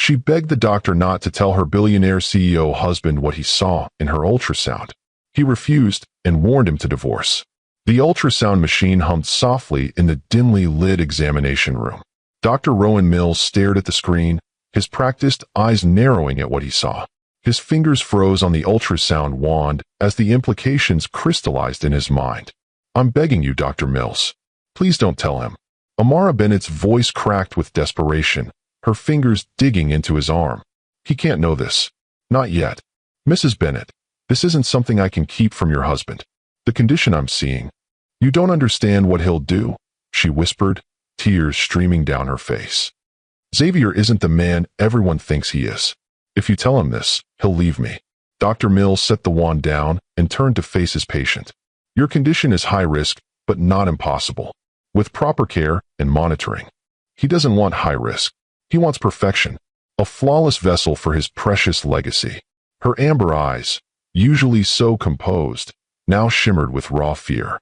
She begged the doctor not to tell her billionaire CEO husband what he saw in her ultrasound. He refused and warned him to divorce. The ultrasound machine hummed softly in the dimly lit examination room. Dr. Rowan Mills stared at the screen, his practiced eyes narrowing at what he saw. His fingers froze on the ultrasound wand as the implications crystallized in his mind. "I'm begging you, Dr. Mills. Please don't tell him." Amara Bennett's voice cracked with desperation, her fingers digging into his arm. "He can't know this. Not yet. Mrs. Bennett, this isn't something I can keep from your husband. The condition I'm seeing. You don't understand what he'll do," she whispered, tears streaming down her face. "Xavier isn't the man everyone thinks he is. If you tell him this, he'll leave me." Dr. Mills set the wand down and turned to face his patient. "Your condition is high risk, but not impossible. With proper care and monitoring." He doesn't want high risk. He wants perfection, a flawless vessel for his precious legacy. Her amber eyes, usually so composed, now shimmered with raw fear.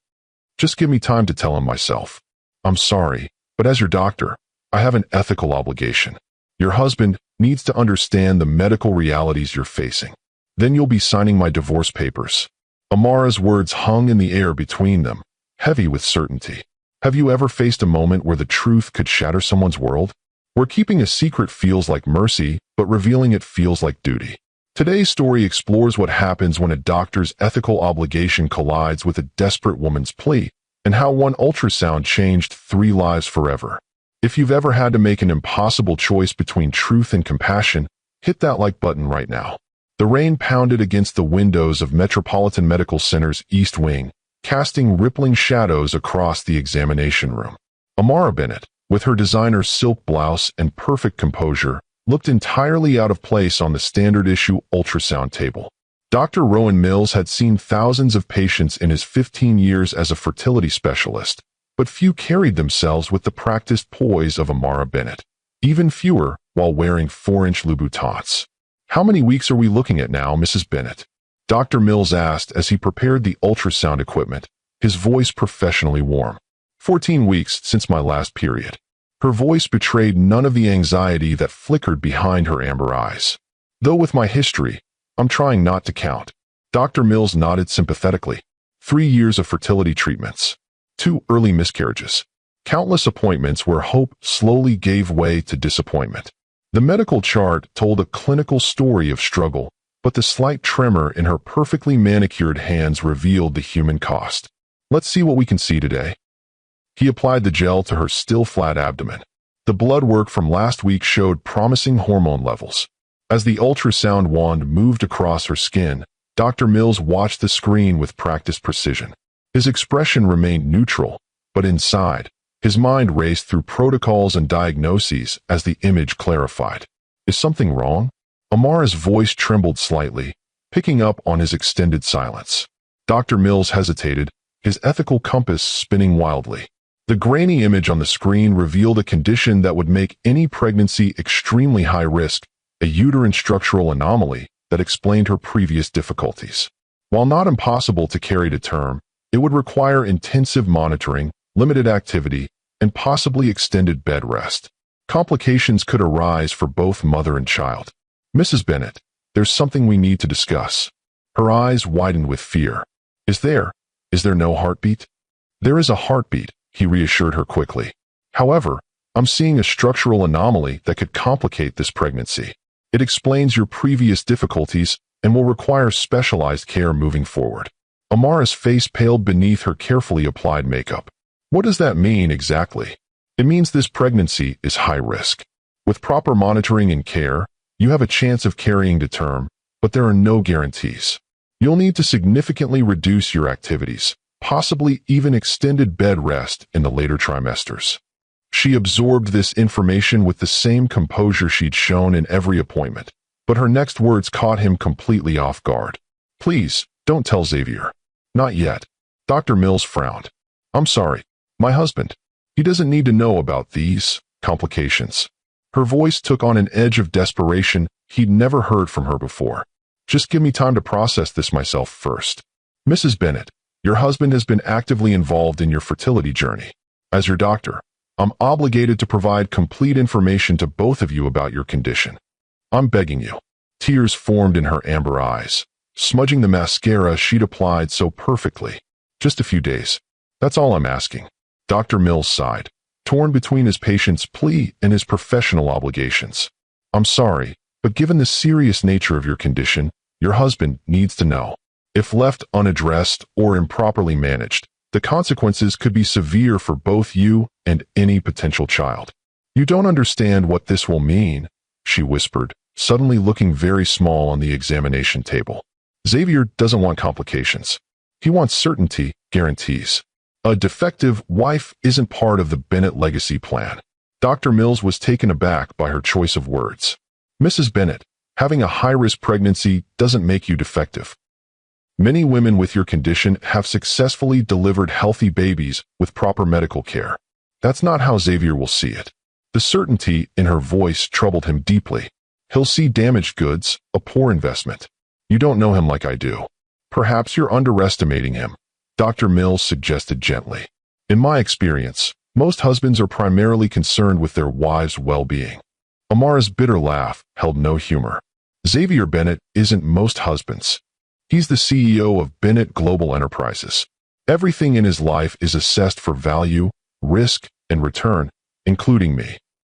"Just give me time to tell him myself. I'm sorry, but as your doctor, I have an ethical obligation. Your husband needs to understand the medical realities you're facing. Then you'll be signing my divorce papers." Amara's words hung in the air between them, heavy with certainty. Have you ever faced a moment where the truth could shatter someone's world? Where keeping a secret feels like mercy, but revealing it feels like duty? Today's story explores what happens when a doctor's ethical obligation collides with a desperate woman's plea, and how one ultrasound changed 3 lives forever. If you've ever had to make an impossible choice between truth and compassion, hit that like button right now. The rain pounded against the windows of Metropolitan Medical Center's East Wing, casting rippling shadows across the examination room. Amara Bennett, with her designer silk blouse and perfect composure, looked entirely out of place on the standard-issue ultrasound table. Dr. Rowan Mills had seen thousands of patients in his 15 years as a fertility specialist, but few carried themselves with the practiced poise of Amara Bennett. Even fewer while wearing 4-inch Louboutins. "How many weeks are we looking at now, Mrs. Bennett?" Dr. Mills asked as he prepared the ultrasound equipment, his voice professionally warm. 14 weeks since my last period." Her voice betrayed none of the anxiety that flickered behind her amber eyes. "Though with my history, I'm trying not to count." Dr. Mills nodded sympathetically. 3 years of fertility treatments. 2 early miscarriages. Countless appointments where hope slowly gave way to disappointment. The medical chart told a clinical story of struggle, but the slight tremor in her perfectly manicured hands revealed the human cost. "Let's see what we can see today." He applied the gel to her still flat abdomen. The blood work from last week showed promising hormone levels. As the ultrasound wand moved across her skin, Dr. Mills watched the screen with practiced precision. His expression remained neutral, but inside, his mind raced through protocols and diagnoses as the image clarified. "Is something wrong?" Amara's voice trembled slightly, picking up on his extended silence. Dr. Mills hesitated, his ethical compass spinning wildly. The grainy image on the screen revealed a condition that would make any pregnancy extremely high risk, a uterine structural anomaly that explained her previous difficulties. While not impossible to carry to term, it would require intensive monitoring, limited activity, and possibly extended bed rest. Complications could arise for both mother and child. "Mrs. Bennett, there's something we need to discuss." Her eyes widened with fear. Is there no heartbeat?" "There is a heartbeat," he reassured her quickly. "However, I'm seeing a structural anomaly that could complicate this pregnancy. It explains your previous difficulties and will require specialized care moving forward." Amara's face paled beneath her carefully applied makeup. "What does that mean exactly?" "It means this pregnancy is high risk. With proper monitoring and care, you have a chance of carrying to term, but there are no guarantees. You'll need to significantly reduce your activities, possibly even extended bed rest in the later trimesters." She absorbed this information with the same composure she'd shown in every appointment, but her next words caught him completely off guard. "Please, don't tell Xavier." "Not yet." Dr. Mills frowned. "I'm sorry. My husband. He doesn't need to know about these complications." Her voice took on an edge of desperation he'd never heard from her before. "Just give me time to process this myself first. Mrs. Bennett, your husband has been actively involved in your fertility journey. As your doctor, I'm obligated to provide complete information to both of you about your condition. I'm begging you." Tears formed in her amber eyes, smudging the mascara she'd applied so perfectly. "Just a few days. That's all I'm asking." Dr. Mills sighed, torn between his patient's plea and his professional obligations. "I'm sorry, but given the serious nature of your condition, your husband needs to know. If left unaddressed or improperly managed, the consequences could be severe for both you and any potential child." "You don't understand what this will mean," she whispered, suddenly looking very small on the examination table. "Xavier doesn't want complications. He wants certainty, guarantees. A defective wife isn't part of the Bennett legacy plan." Dr. Mills was taken aback by her choice of words. "Mrs. Bennett, having a high-risk pregnancy doesn't make you defective. Many women with your condition have successfully delivered healthy babies with proper medical care. That's not how Xavier will see it." The certainty in her voice troubled him deeply. "He'll see damaged goods, a poor investment. You don't know him like I do. Perhaps you're underestimating him," Dr. Mills suggested gently. "In my experience, most husbands are primarily concerned with their wives' well-being." Amara's bitter laugh held no humor. "Xavier Bennett isn't most husbands. He's the CEO of Bennett Global Enterprises. Everything in his life is assessed for value, risk, and return, including me."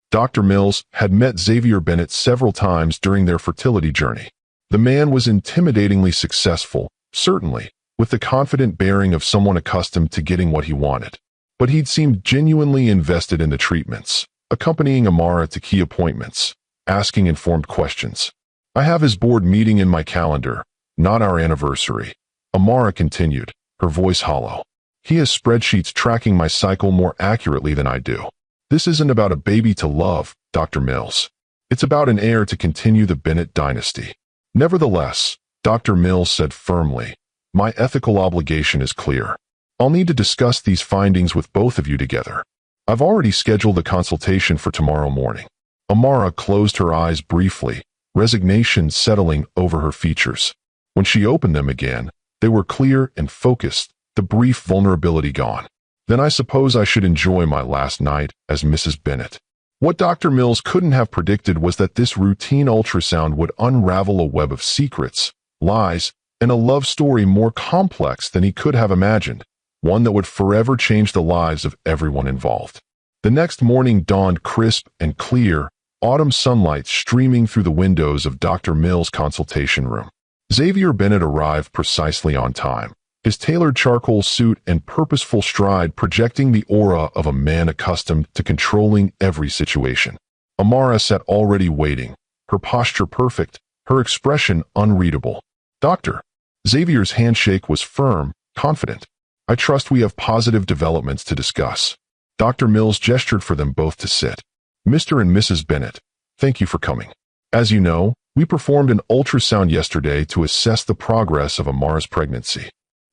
Dr. Mills had met Xavier Bennett several times during their fertility journey. The man was intimidatingly successful, certainly, with the confident bearing of someone accustomed to getting what he wanted. But he'd seemed genuinely invested in the treatments, accompanying Amara to key appointments, asking informed questions. "I have his board meeting in my calendar, not our anniversary," Amara continued, her voice hollow. "He has spreadsheets tracking my cycle more accurately than I do. This isn't about a baby to love, Dr. Mills. It's about an heir to continue the Bennett dynasty." "Nevertheless," Dr. Mills said firmly, "my ethical obligation is clear. I'll need to discuss these findings with both of you together. I've already scheduled a consultation for tomorrow morning." Amara closed her eyes briefly, resignation settling over her features. When she opened them again, they were clear and focused, the brief vulnerability gone. "Then I suppose I should enjoy my last night as Mrs. Bennett." What Dr. Mills couldn't have predicted was that this routine ultrasound would unravel a web of secrets, lies, and a love story more complex than he could have imagined, one that would forever change the lives of everyone involved. The next morning dawned crisp and clear, autumn sunlight streaming through the windows of Dr. Mills' consultation room. Xavier Bennett arrived precisely on time, his tailored charcoal suit and purposeful stride projecting the aura of a man accustomed to controlling every situation. Amara sat already waiting, her posture perfect, her expression unreadable. "Doctor." Xavier's handshake was firm, confident. "I trust we have positive developments to discuss." Dr. Mills gestured for them both to sit. "Mr. and Mrs. Bennett, thank you for coming. As you know, we performed an ultrasound yesterday to assess the progress of Amara's pregnancy."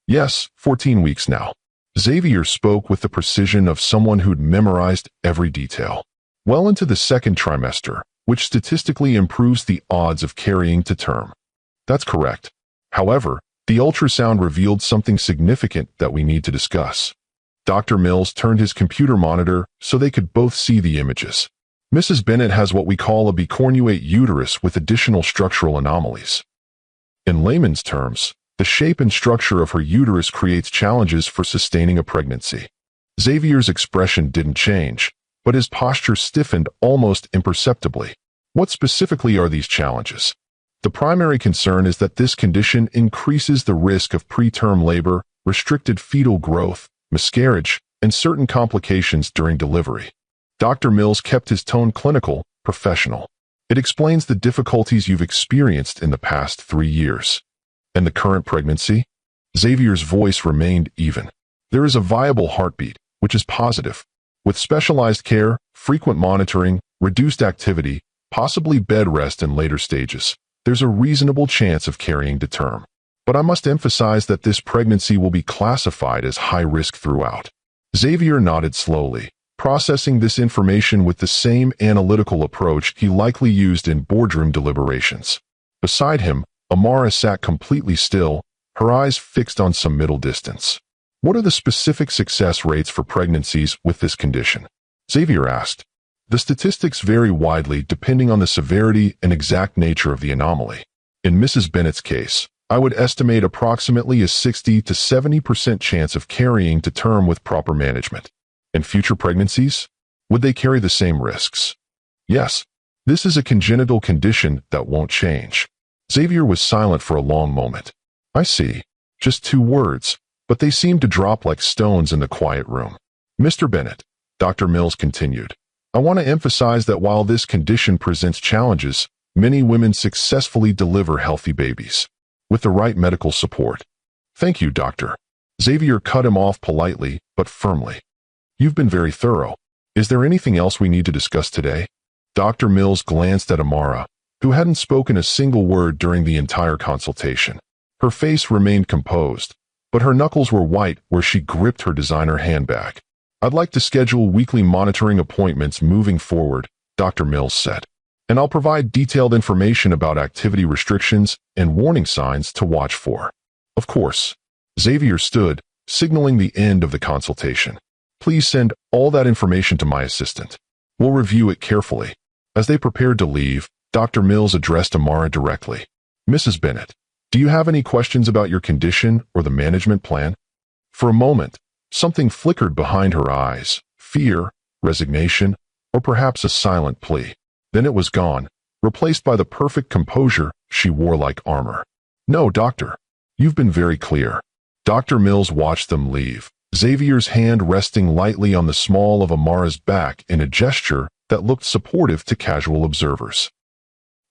"Yes, 14 weeks now." Xavier spoke with the precision of someone who'd memorized every detail. "Well into the second trimester, which statistically improves the odds of carrying to term." "That's correct. However, the ultrasound revealed something significant that we need to discuss." Dr. Mills turned his computer monitor so they could both see the images. "Mrs. Bennett has what we call a bicornuate uterus with additional structural anomalies. In layman's terms, the shape and structure of her uterus creates challenges for sustaining a pregnancy." Xavier's expression didn't change, but his posture stiffened almost imperceptibly. "What specifically are these challenges?" "The primary concern is that this condition increases the risk of preterm labor, restricted fetal growth, miscarriage, and certain complications during delivery." Dr. Mills kept his tone clinical, professional. "It explains the difficulties you've experienced in the past 3 years. And the current pregnancy?" Xavier's voice remained even. "There is a viable heartbeat, which is positive. With specialized care, frequent monitoring, reduced activity, possibly bed rest in later stages, there's a reasonable chance of carrying to term. But I must emphasize that this pregnancy will be classified as high risk throughout." Xavier nodded slowly, processing this information with the same analytical approach he likely used in boardroom deliberations. Beside him, Amara sat completely still, her eyes fixed on some middle distance. "What are the specific success rates for pregnancies with this condition?" Xavier asked. The statistics vary widely depending on the severity and exact nature of the anomaly. In Mrs. Bennett's case, I would estimate approximately a 60 to 70% chance of carrying to term with proper management. In future pregnancies, would they carry the same risks? Yes. This is a congenital condition that won't change. Xavier was silent for a long moment. I see. Just 2 words, but they seemed to drop like stones in the quiet room. Mr. Bennett, Dr. Mills continued, I want to emphasize that while this condition presents challenges, many women successfully deliver healthy babies. With the right medical support. Thank you, doctor. Xavier cut him off politely, but firmly. You've been very thorough. Is there anything else we need to discuss today? Dr. Mills glanced at Amara, who hadn't spoken a single word during the entire consultation. Her face remained composed, but her knuckles were white where she gripped her designer handbag. I'd like to schedule weekly monitoring appointments moving forward, Dr. Mills said. And I'll provide detailed information about activity restrictions and warning signs to watch for. Of course. Xavier stood, signaling the end of the consultation. Please send all that information to my assistant. We'll review it carefully. As they prepared to leave, Dr. Mills addressed Amara directly. Mrs. Bennett, do you have any questions about your condition or the management plan? For a moment, something flickered behind her eyes, fear, resignation, or perhaps a silent plea. Then it was gone, replaced by the perfect composure she wore like armor. No, doctor. You've been very clear. Dr. Mills watched them leave, Xavier's hand resting lightly on the small of Amara's back in a gesture that looked supportive to casual observers.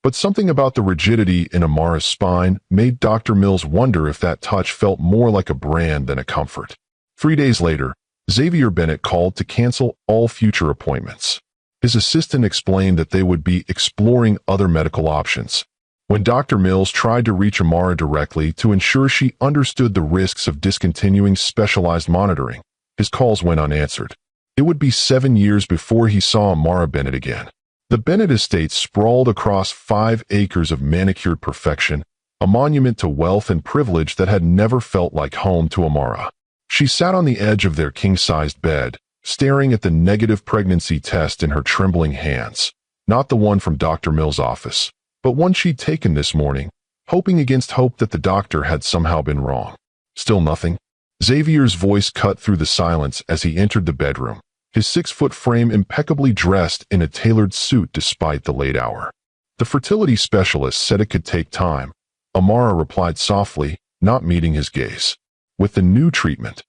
But something about the rigidity in Amara's spine made Dr. Mills wonder if that touch felt more like a brand than a comfort. 3 days later, Xavier Bennett called to cancel all future appointments. His assistant explained that they would be exploring other medical options. When Dr. Mills tried to reach Amara directly to ensure she understood the risks of discontinuing specialized monitoring, his calls went unanswered. It would be 7 years before he saw Amara Bennett again. The Bennett estate sprawled across 5 acres of manicured perfection, a monument to wealth and privilege that had never felt like home to Amara. She sat on the edge of their king-sized bed, staring at the negative pregnancy test in her trembling hands, not the one from Dr. Mills' office, but one she'd taken this morning, hoping against hope that the doctor had somehow been wrong. Still nothing. Xavier's voice cut through the silence as he entered the bedroom, his 6-foot frame impeccably dressed in a tailored suit despite the late hour. The fertility specialist said it could take time, Amara replied softly, not meeting his gaze. With the new treatment.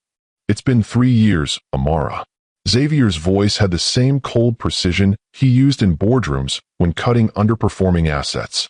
It's been 3 years, Amara. Xavier's voice had the same cold precision he used in boardrooms when cutting underperforming assets.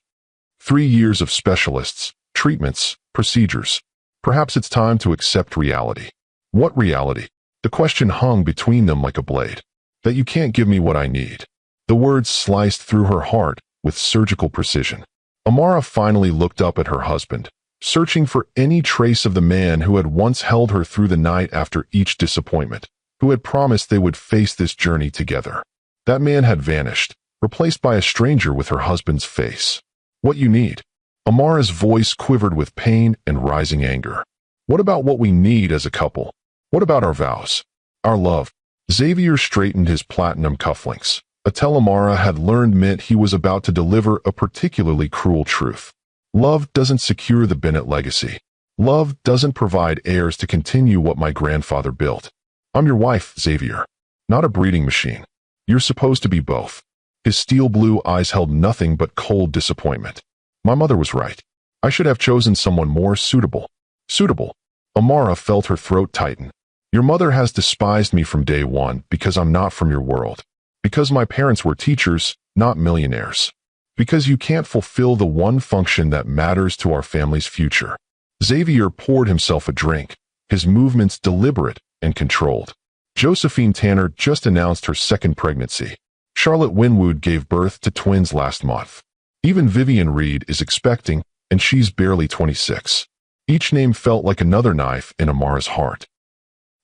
3 years of specialists, treatments, procedures. Perhaps it's time to accept reality. What reality? The question hung between them like a blade. That you can't give me what I need. The words sliced through her heart with surgical precision. Amara finally looked up at her husband, searching for any trace of the man who had once held her through the night after each disappointment, who had promised they would face this journey together. That man had vanished, replaced by a stranger with her husband's face. What you need? Amara's voice quivered with pain and rising anger. What about what we need as a couple? What about our vows? Our love? Xavier straightened his platinum cufflinks. A tell Amara had learned meant he was about to deliver a particularly cruel truth. Love doesn't secure the Bennett legacy. Love doesn't provide heirs to continue what my grandfather built. I'm your wife, Xavier. Not a breeding machine. You're supposed to be both. His steel blue eyes held nothing but cold disappointment. My mother was right. I should have chosen someone more suitable. Suitable. Amara felt her throat tighten. Your mother has despised me from day one because I'm not from your world. Because my parents were teachers, not millionaires. Because you can't fulfill the one function that matters to our family's future. Xavier poured himself a drink, his movements deliberate and controlled. Josephine Tanner just announced her second pregnancy. Charlotte Winwood gave birth to twins last month. Even Vivian Reed is expecting, and she's barely 26. Each name felt like another knife in Amara's heart.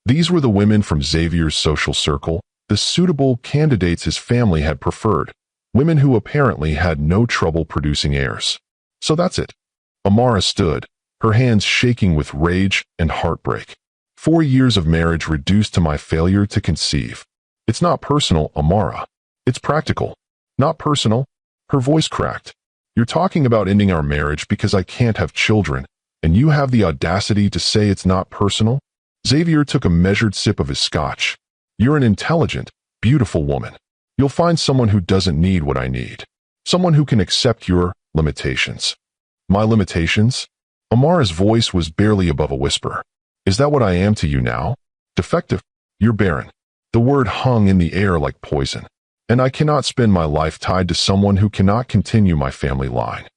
These were the women from Xavier's social circle, the suitable candidates his family had preferred, women who apparently had no trouble producing heirs. So that's it. Amara stood, her hands shaking with rage and heartbreak. 4 years of marriage reduced to my failure to conceive. It's not personal, Amara. It's practical, not personal. Her voice cracked. You're talking about ending our marriage because I can't have children, and you have the audacity to say it's not personal? Xavier took a measured sip of his scotch. You're an intelligent, beautiful woman. You'll find someone who doesn't need what I need. Someone who can accept your limitations. My limitations? Amara's voice was barely above a whisper. Is that what I am to you now? Defective? You're barren. The word hung in the air like poison. And I cannot spend my life tied to someone who cannot continue my family line.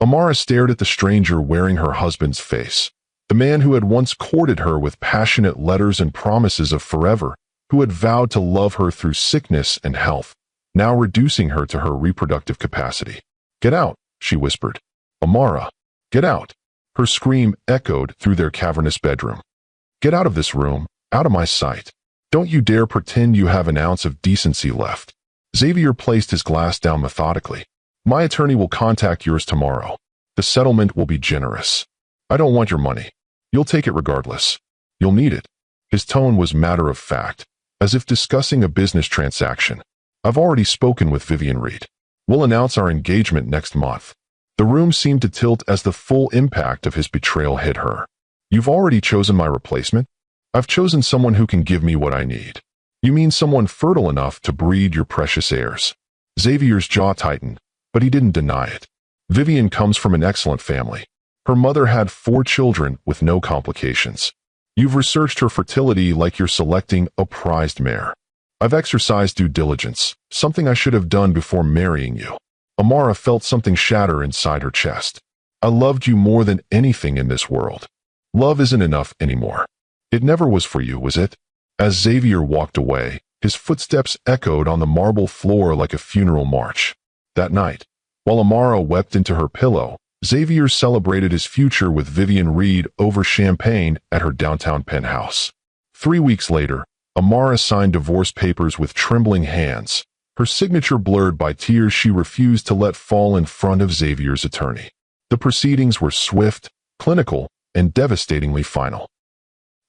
Amara stared at the stranger wearing her husband's face. The man who had once courted her with passionate letters and promises of forever, who had vowed to love her through sickness and health, now reducing her to her reproductive capacity. Get out, she whispered. Amara, get out. Her scream echoed through their cavernous bedroom. Get out of this room, out of my sight. Don't you dare pretend you have an ounce of decency left. Xavier placed his glass down methodically. My attorney will contact yours tomorrow. The settlement will be generous. I don't want your money. You'll take it regardless. You'll need it. His tone was matter of fact, as if discussing a business transaction. I've already spoken with Vivian Reed. We'll announce our engagement next month. The room seemed to tilt as the full impact of his betrayal hit her. You've already chosen my replacement? I've chosen someone who can give me what I need. You mean someone fertile enough to breed your precious heirs? Xavier's jaw tightened, but he didn't deny it. Vivian comes from an excellent family. Her mother had 4 children with no complications. You've researched her fertility like you're selecting a prized mare. I've exercised due diligence, something I should have done before marrying you. Amara felt something shatter inside her chest. I loved you more than anything in this world. Love isn't enough anymore. It never was for you, was it? As Xavier walked away, his footsteps echoed on the marble floor like a funeral march. That night, while Amara wept into her pillow, Xavier celebrated his future with Vivian Reed over champagne at her downtown penthouse. 3 weeks later, Amara signed divorce papers with trembling hands, her signature blurred by tears she refused to let fall in front of Xavier's attorney. The proceedings were swift, clinical, and devastatingly final.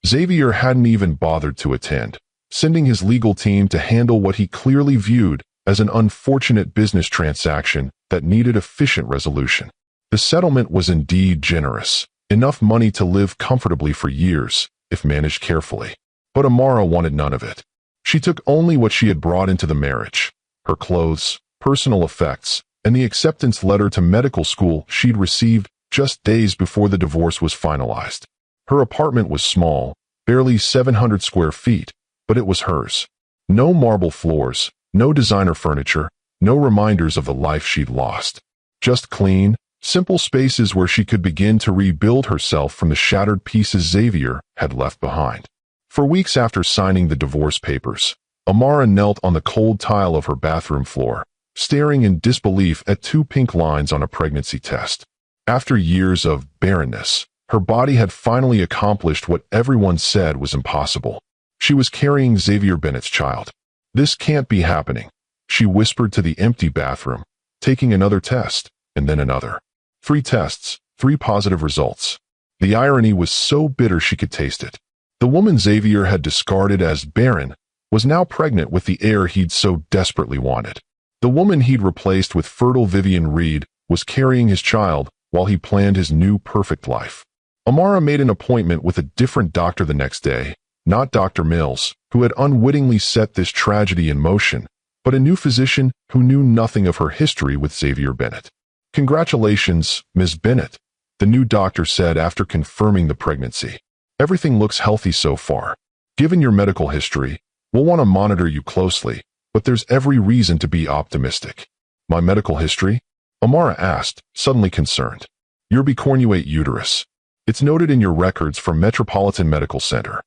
Xavier hadn't even bothered to attend, sending his legal team to handle what he clearly viewed as an unfortunate business transaction that needed efficient resolution. The settlement was indeed generous, enough money to live comfortably for years, if managed carefully. But Amara wanted none of it. She took only what she had brought into the marriage: her clothes, personal effects, and the acceptance letter to medical school she'd received just days before the divorce was finalized. Her apartment was small, barely 700 square feet, but it was hers. No marble floors, no designer furniture, no reminders of the life she'd lost. Just clean, simple spaces where she could begin to rebuild herself from the shattered pieces Xavier had left behind. For weeks after signing the divorce papers, Amara knelt on the cold tile of her bathroom floor, staring in disbelief at 2 pink lines on a pregnancy test. After years of barrenness, her body had finally accomplished what everyone said was impossible. She was carrying Xavier Bennett's child. This can't be happening, she whispered to the empty bathroom, taking another test, and then another. 3 tests, 3 positive results. The irony was so bitter she could taste it. The woman Xavier had discarded as barren was now pregnant with the heir he'd so desperately wanted. The woman he'd replaced with fertile Vivian Reed was carrying his child while he planned his new perfect life. Amara made an appointment with a different doctor the next day, not Dr. Mills, who had unwittingly set this tragedy in motion, but a new physician who knew nothing of her history with Xavier Bennett. Congratulations, Ms. Bennett, the new doctor said after confirming the pregnancy. Everything looks healthy so far. Given your medical history, we'll want to monitor you closely, but there's every reason to be optimistic. My medical history? Amara asked, suddenly concerned. Your bicornuate uterus. It's noted in your records from Metropolitan Medical Center.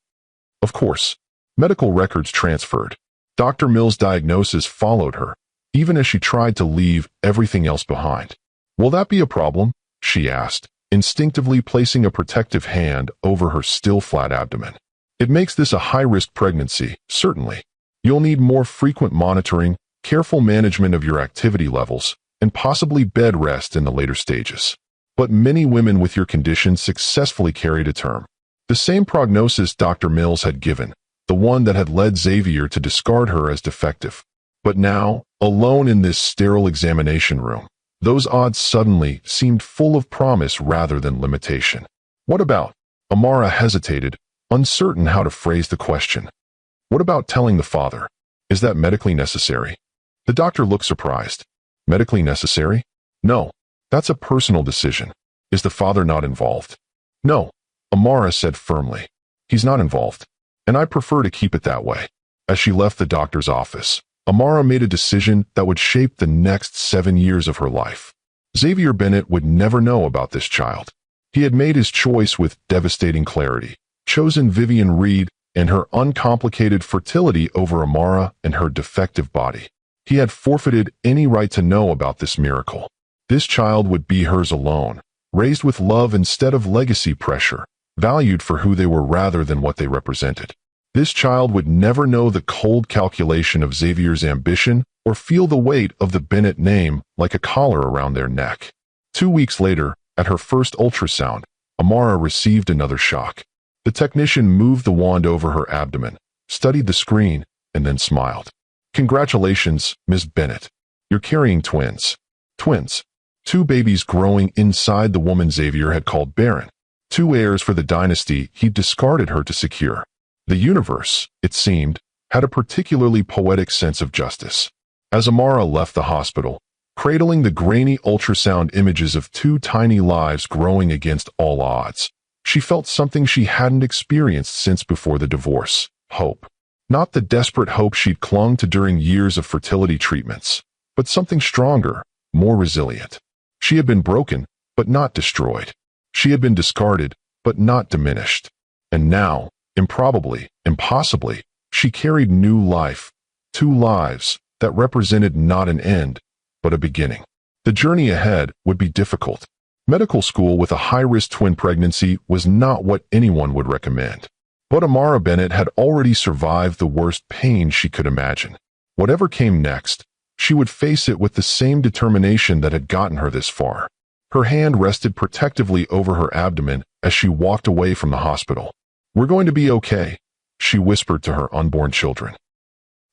Of course, medical records transferred. Dr. Mills' diagnosis followed her, even as she tried to leave everything else behind. Will that be a problem? She asked, instinctively placing a protective hand over her still flat abdomen. It makes this a high-risk pregnancy, certainly. You'll need more frequent monitoring, careful management of your activity levels, and possibly bed rest in the later stages. But many women with your condition successfully carry to term. The same prognosis Dr. Mills had given, the one that had led Xavier to discard her as defective. But now, alone in this sterile examination room, those odds suddenly seemed full of promise rather than limitation. What about? Amara hesitated, uncertain how to phrase the question. What about telling the father? Is that medically necessary? The doctor looked surprised. Medically necessary? No, that's a personal decision. Is the father not involved? No, Amara said firmly. He's not involved, and I prefer to keep it that way. As she left the doctor's office, Amara made a decision that would shape the next 7 years of her life. Xavier Bennett would never know about this child. He had made his choice with devastating clarity, chosen Vivian Reed and her uncomplicated fertility over Amara and her defective body. He had forfeited any right to know about this miracle. This child would be hers alone, raised with love instead of legacy pressure, valued for who they were rather than what they represented. This child would never know the cold calculation of Xavier's ambition or feel the weight of the Bennett name like a collar around their neck. 2 weeks later, at her first ultrasound, Amara received another shock. The technician moved the wand over her abdomen, studied the screen, and then smiled. Congratulations, Ms. Bennett. You're carrying twins. Twins. 2 babies growing inside the woman Xavier had called barren. 2 heirs for the dynasty he'd discarded her to secure. The universe, it seemed, had a particularly poetic sense of justice. As Amara left the hospital, cradling the grainy ultrasound images of 2 tiny lives growing against all odds, she felt something she hadn't experienced since before the divorce: hope. Not the desperate hope she'd clung to during years of fertility treatments, but something stronger, more resilient. She had been broken, but not destroyed. She had been discarded, but not diminished. And now, improbably, impossibly, she carried new life, 2 lives that represented not an end, but a beginning. The journey ahead would be difficult. Medical school with a high-risk twin pregnancy was not what anyone would recommend. But Amara Bennett had already survived the worst pain she could imagine. Whatever came next, she would face it with the same determination that had gotten her this far. Her hand rested protectively over her abdomen as she walked away from the hospital. "We're going to be okay," she whispered to her unborn children.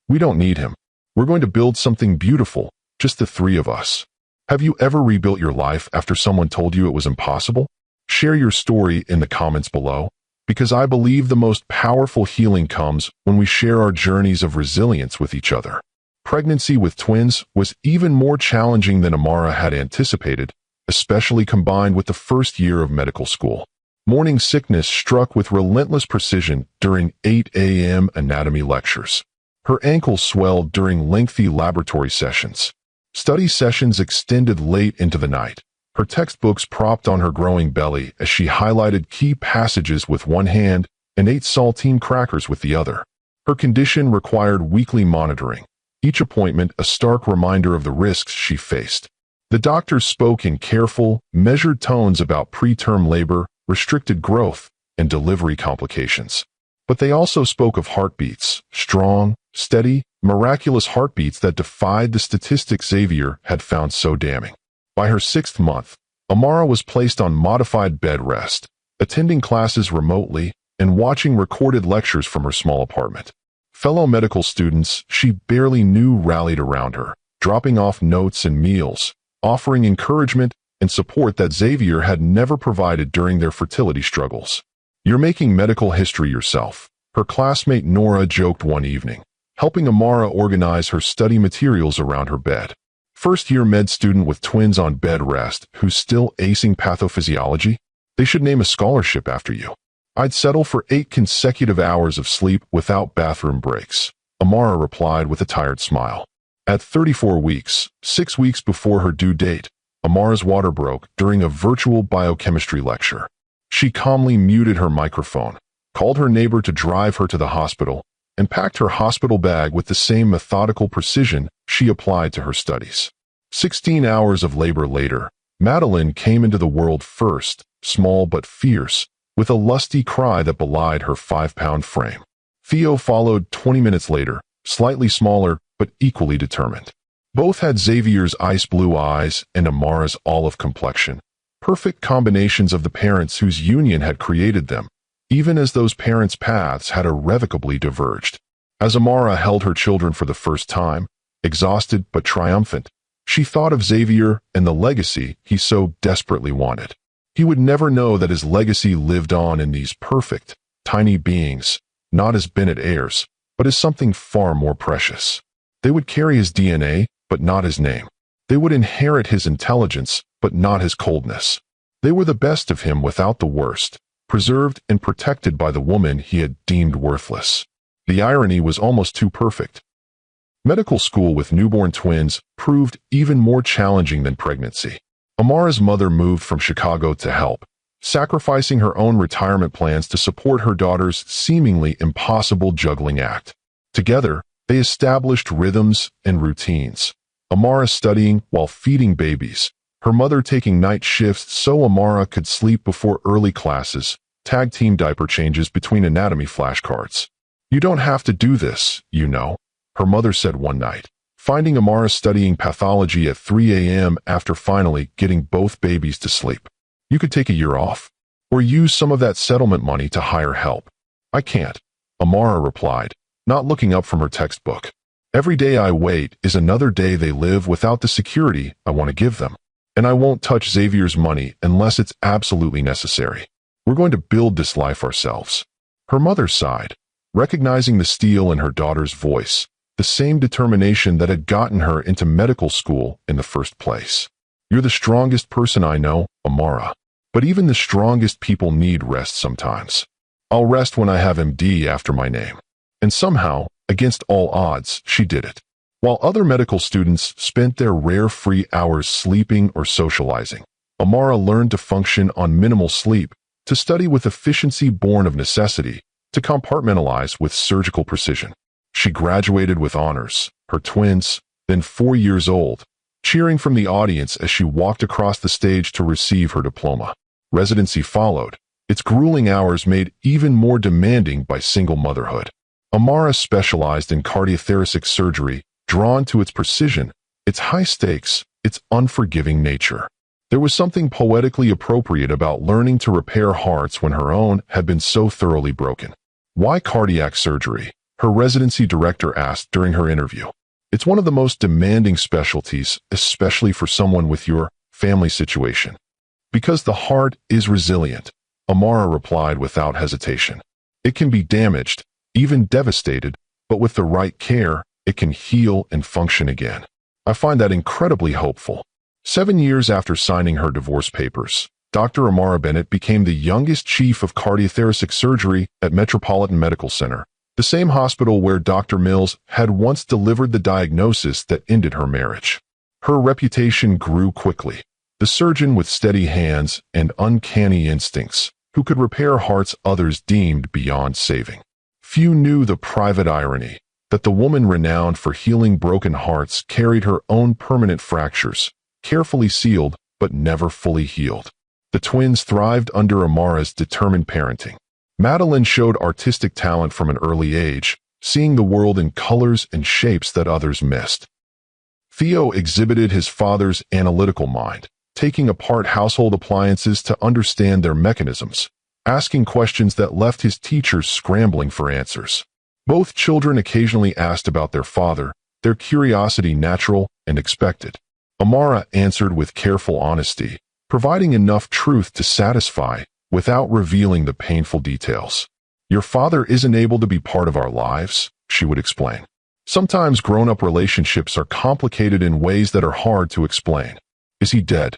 "We don't need him. We're going to build something beautiful, just the 3 of us." Have you ever rebuilt your life after someone told you it was impossible? Share your story in the comments below, because I believe the most powerful healing comes when we share our journeys of resilience with each other. Pregnancy with twins was even more challenging than Amara had anticipated, especially combined with the first year of medical school. Morning sickness struck with relentless precision during 8 a.m. anatomy lectures. Her ankles swelled during lengthy laboratory sessions. Study sessions extended late into the night, her textbooks propped on her growing belly as she highlighted key passages with one hand and ate saltine crackers with the other. Her condition required weekly monitoring, each appointment a stark reminder of the risks she faced. The doctors spoke in careful, measured tones about preterm labor, restricted growth, and delivery complications. But they also spoke of heartbeats, strong, steady, miraculous heartbeats that defied the statistics Xavier had found so damning. By her 6th month, Amara was placed on modified bed rest, attending classes remotely and watching recorded lectures from her small apartment. Fellow medical students she barely knew rallied around her, dropping off notes and meals, offering encouragement and support that Xavier had never provided during their fertility struggles. "You're making medical history yourself," her classmate Nora joked one evening, helping Amara organize her study materials around her bed. First-year med student with twins on bed rest who's still acing pathophysiology? They should name a scholarship after you. "I'd settle for 8 consecutive hours of sleep without bathroom breaks," Amara replied with a tired smile. At 34 weeks, 6 weeks before her due date, Amara's water broke during a virtual biochemistry lecture. She calmly muted her microphone, called her neighbor to drive her to the hospital, and packed her hospital bag with the same methodical precision she applied to her studies. 16 hours of labor later, Madeline came into the world first, small but fierce, with a lusty cry that belied her 5-pound frame. Theo followed 20 minutes later, slightly smaller but equally determined. Both had Xavier's ice blue eyes and Amara's olive complexion, perfect combinations of the parents whose union had created them, even as those parents' paths had irrevocably diverged. As Amara held her children for the first time, exhausted but triumphant. She thought of Xavier and the legacy he so desperately wanted. He would never know that his legacy lived on in these perfect, tiny beings, not as Bennett heirs, but as something far more precious. They would carry his DNA, but not his name. They would inherit his intelligence, but not his coldness. They were the best of him without the worst, preserved and protected by the woman he had deemed worthless. The irony was almost too perfect. Medical school with newborn twins proved even more challenging than pregnancy. Amara's mother moved from Chicago to help, sacrificing her own retirement plans to support her daughter's seemingly impossible juggling act. Together, they established rhythms and routines. Amara studying while feeding babies, her mother taking night shifts so Amara could sleep before early classes, tag team diaper changes between anatomy flashcards. "You don't have to do this, you know," her mother said one night, finding Amara studying pathology at 3 a.m. after finally getting both babies to sleep. "You could take a year off, or use some of that settlement money to hire help." "I can't," Amara replied, not looking up from her textbook. "Every day I wait is another day they live without the security I want to give them. And I won't touch Xavier's money unless it's absolutely necessary. We're going to build this life ourselves." Her mother sighed, recognizing the steel in her daughter's voice, the same determination that had gotten her into medical school in the first place. "You're the strongest person I know, Amara. But even the strongest people need rest sometimes. I'll rest when I have MD after my name." And somehow, against all odds, she did it. While other medical students spent their rare free hours sleeping or socializing, Amara learned to function on minimal sleep, to study with efficiency born of necessity, to compartmentalize with surgical precision. She graduated with honors, her twins, then 4 years old, cheering from the audience as she walked across the stage to receive her diploma. Residency followed, its grueling hours made even more demanding by single motherhood. Amara specialized in cardiothoracic surgery, drawn to its precision, its high stakes, its unforgiving nature. There was something poetically appropriate about learning to repair hearts when her own had been so thoroughly broken. "Why cardiac surgery?" her residency director asked during her interview. "It's one of the most demanding specialties, especially for someone with your family situation." "Because the heart is resilient," Amara replied without hesitation. "It can be damaged, even devastated, but with the right care, it can heal and function again." I find that incredibly hopeful. 7 years after signing her divorce papers, Dr. Amara Bennett became the youngest chief of cardiothoracic surgery at Metropolitan Medical Center, the same hospital where Dr. Mills had once delivered the diagnosis that ended her marriage. Her reputation grew quickly. The surgeon with steady hands and uncanny instincts, who could repair hearts others deemed beyond saving. Few knew the private irony, that the woman renowned for healing broken hearts carried her own permanent fractures, carefully sealed but never fully healed. The twins thrived under Amara's determined parenting. Madeline showed artistic talent from an early age, seeing the world in colors and shapes that others missed. Theo exhibited his father's analytical mind, taking apart household appliances to understand their mechanisms, asking questions that left his teachers scrambling for answers. Both children occasionally asked about their father, their curiosity natural and expected. Amara answered with careful honesty, providing enough truth to satisfy without revealing the painful details. "Your father isn't able to be part of our lives," she would explain. "Sometimes grown-up relationships are complicated in ways that are hard to explain." "Is he dead?"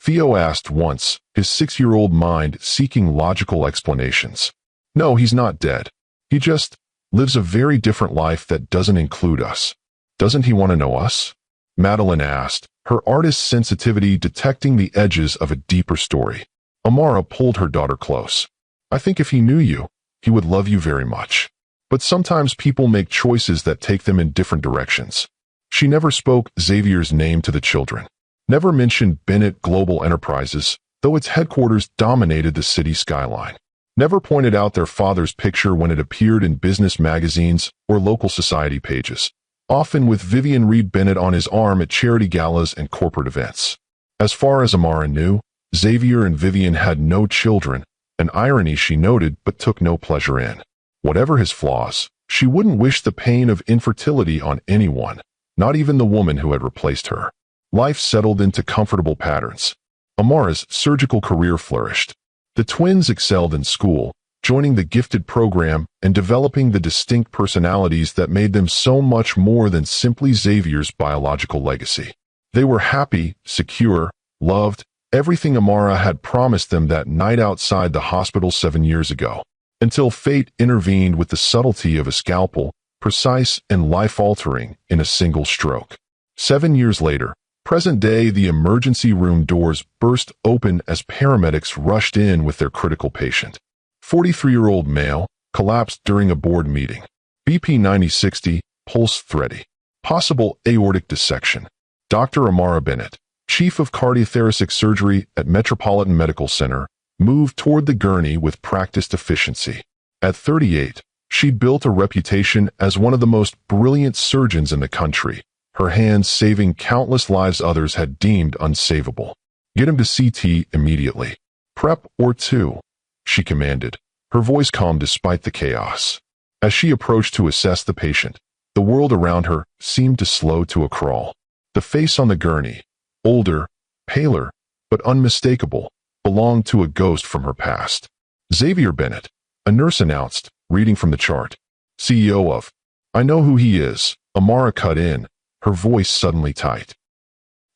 Theo asked once, his 6-year-old mind seeking logical explanations. "No, he's not dead. He just lives a very different life that doesn't include us." "Doesn't he want to know us?" Madeline asked, her artist's sensitivity detecting the edges of a deeper story. Amara pulled her daughter close. "I think if he knew you, he would love you very much. But sometimes people make choices that take them in different directions." She never spoke Xavier's name to the children, never mentioned Bennett Global Enterprises, though its headquarters dominated the city skyline. Never pointed out their father's picture when it appeared in business magazines or local society pages, often with Vivian Reed Bennett on his arm at charity galas and corporate events. As far as Amara knew, Xavier and Vivian had no children, an irony she noted but took no pleasure in. Whatever his flaws, she wouldn't wish the pain of infertility on anyone, not even the woman who had replaced her. Life settled into comfortable patterns. Amara's surgical career flourished. The twins excelled in school, joining the gifted program and developing the distinct personalities that made them so much more than simply Xavier's biological legacy. They were happy, secure, loved, everything Amara had promised them that night outside the hospital 7 years ago, until fate intervened with the subtlety of a scalpel, precise and life-altering in a single stroke. 7 years later, present day, the emergency room doors burst open as paramedics rushed in with their critical patient. 43-year-old male, collapsed during a board meeting. BP 9060, pulse thready. Possible aortic dissection. Dr. Amara Bennett, chief of cardiothoracic surgery at Metropolitan Medical Center, moved toward the gurney with practiced efficiency. At 38, she'd built a reputation as one of the most brilliant surgeons in the country, her hands saving countless lives others had deemed unsavable. Get him to CT immediately. Prep or two, she commanded, her voice calm despite the chaos. As she approached to assess the patient, the world around her seemed to slow to a crawl. The face on the gurney, older, paler, but unmistakable, belonged to a ghost from her past. Xavier Bennett, a nurse announced, reading from the chart. CEO of. I know who he is, Amara cut in, her voice suddenly tight.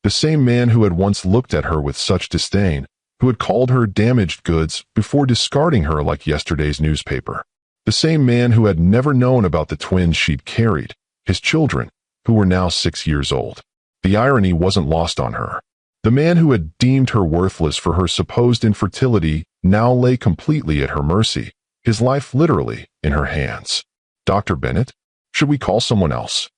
The same man who had once looked at her with such disdain, who had called her damaged goods before discarding her like yesterday's newspaper. The same man who had never known about the twins she'd carried, his children, who were now 6 years old. The irony wasn't lost on her. The man who had deemed her worthless for her supposed infertility now lay completely at her mercy, his life literally in her hands. Dr. Bennett? Should we call someone else?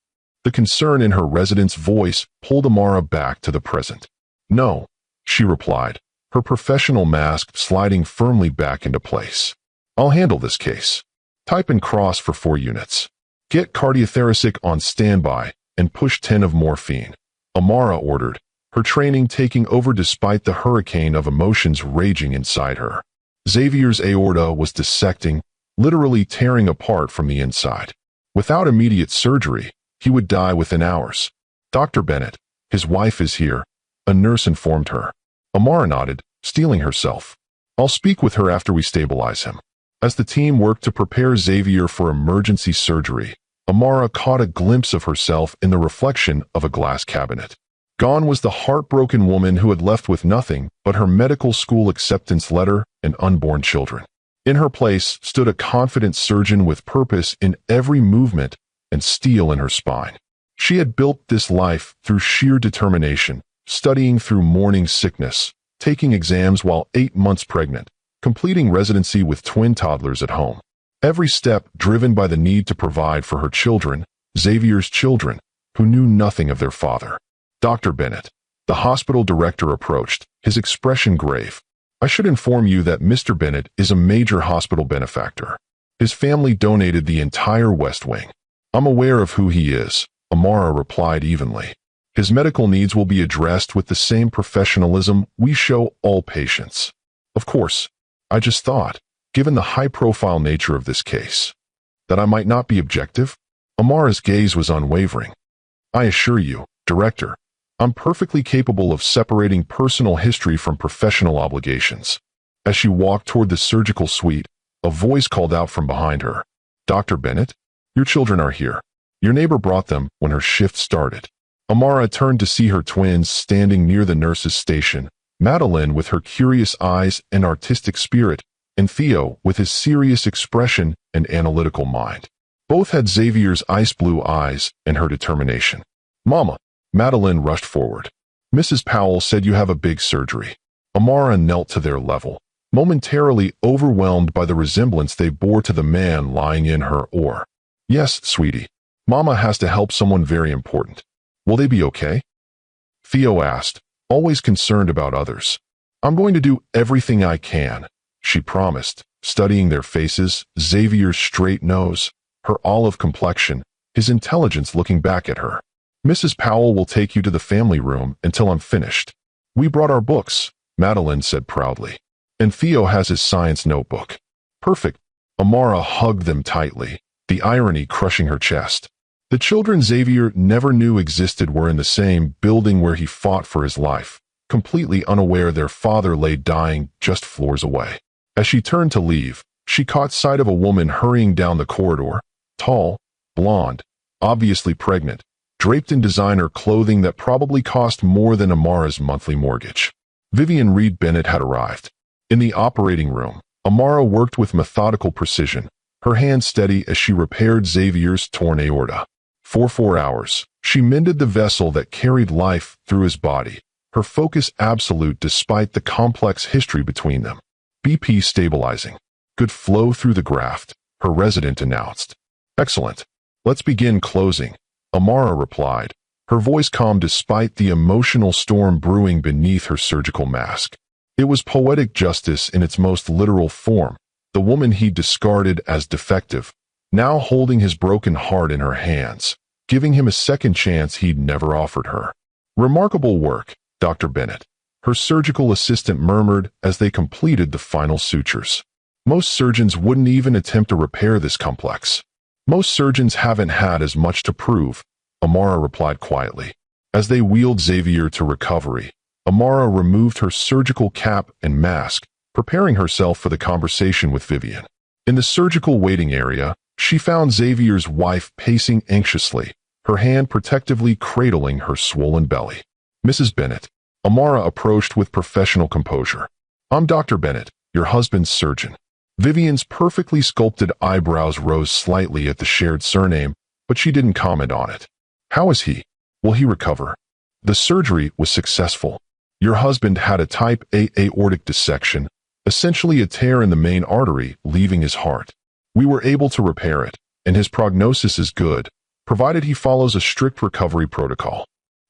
The concern in her resident's voice pulled Amara back to the present. No, she replied, her professional mask sliding firmly back into place. I'll handle this case. Type and cross for 4 units. Get cardiothoracic on standby and push 10 of morphine. Amara ordered, her training taking over despite the hurricane of emotions raging inside her. Xavier's aorta was dissecting, literally tearing apart from the inside. Without immediate surgery, he would die within hours. Dr. Bennett, his wife is here, a nurse informed her. Amara nodded, steeling herself. I'll speak with her after we stabilize him. As the team worked to prepare Xavier for emergency surgery, Amara caught a glimpse of herself in the reflection of a glass cabinet. Gone was the heartbroken woman who had left with nothing but her medical school acceptance letter and unborn children. In her place stood a confident surgeon with purpose in every movement and steel in her spine. She had built this life through sheer determination, studying through morning sickness, taking exams while 8 months pregnant, completing residency with twin toddlers at home. Every step driven by the need to provide for her children, Xavier's children, who knew nothing of their father. Dr. Bennett, the hospital director approached, his expression grave. I should inform you that Mr. Bennett is a major hospital benefactor. His family donated the entire West Wing. I'm aware of who he is, Amara replied evenly. His medical needs will be addressed with the same professionalism we show all patients. Of course, I just thought, given the high-profile nature of this case, that I might not be objective. Amara's gaze was unwavering. I assure you, Director, I'm perfectly capable of separating personal history from professional obligations. As she walked toward the surgical suite, a voice called out from behind her. Dr. Bennett, your children are here. Your neighbor brought them when her shift started. Amara turned to see her twins standing near the nurse's station, Madeline with her curious eyes and artistic spirit, and Theo with his serious expression and analytical mind. Both had Xavier's ice blue eyes and her determination. Mama, Madeline rushed forward. Mrs. Powell said you have a big surgery. Amara knelt to their level, momentarily overwhelmed by the resemblance they bore to the man lying in her oar. Yes, sweetie. Mama has to help someone very important. Will they be okay? Theo asked, always concerned about others. I'm going to do everything I can, she promised, studying their faces, Xavier's straight nose, her olive complexion, his intelligence looking back at her. Mrs. Powell will take you to the family room until I'm finished. We brought our books, Madeline said proudly. And Theo has his science notebook. Perfect. Amara hugged them tightly, the irony crushing her chest. The children Xavier never knew existed were in the same building where he fought for his life, completely unaware their father lay dying just floors away. As she turned to leave, she caught sight of a woman hurrying down the corridor, tall, blonde, obviously pregnant, draped in designer clothing that probably cost more than Amara's monthly mortgage. Vivian Reed Bennett had arrived. In the operating room, Amara worked with methodical precision, her hands steady as she repaired Xavier's torn aorta. For 4 hours, she mended the vessel that carried life through his body, her focus absolute despite the complex history between them. BP stabilizing. Good flow through the graft, her resident announced. Excellent. Let's begin closing, Amara replied, her voice calm despite the emotional storm brewing beneath her surgical mask. It was poetic justice in its most literal form, the woman he discarded as defective, now holding his broken heart in her hands, giving him a second chance he'd never offered her. Remarkable work, Dr. Bennett, her surgical assistant murmured as they completed the final sutures. Most surgeons wouldn't even attempt to repair this complex. Most surgeons haven't had as much to prove, Amara replied quietly. As they wheeled Xavier to recovery, Amara removed her surgical cap and mask, preparing herself for the conversation with Vivian. In the surgical waiting area, she found Xavier's wife pacing anxiously, her hand protectively cradling her swollen belly. Mrs. Bennett, Amara approached with professional composure. I'm Dr. Bennett, your husband's surgeon. Vivian's perfectly sculpted eyebrows rose slightly at the shared surname, but she didn't comment on it. How is he? Will he recover? The surgery was successful. Your husband had a type A aortic dissection, essentially a tear in the main artery, leaving his heart. We were able to repair it, and his prognosis is good, provided he follows a strict recovery protocol.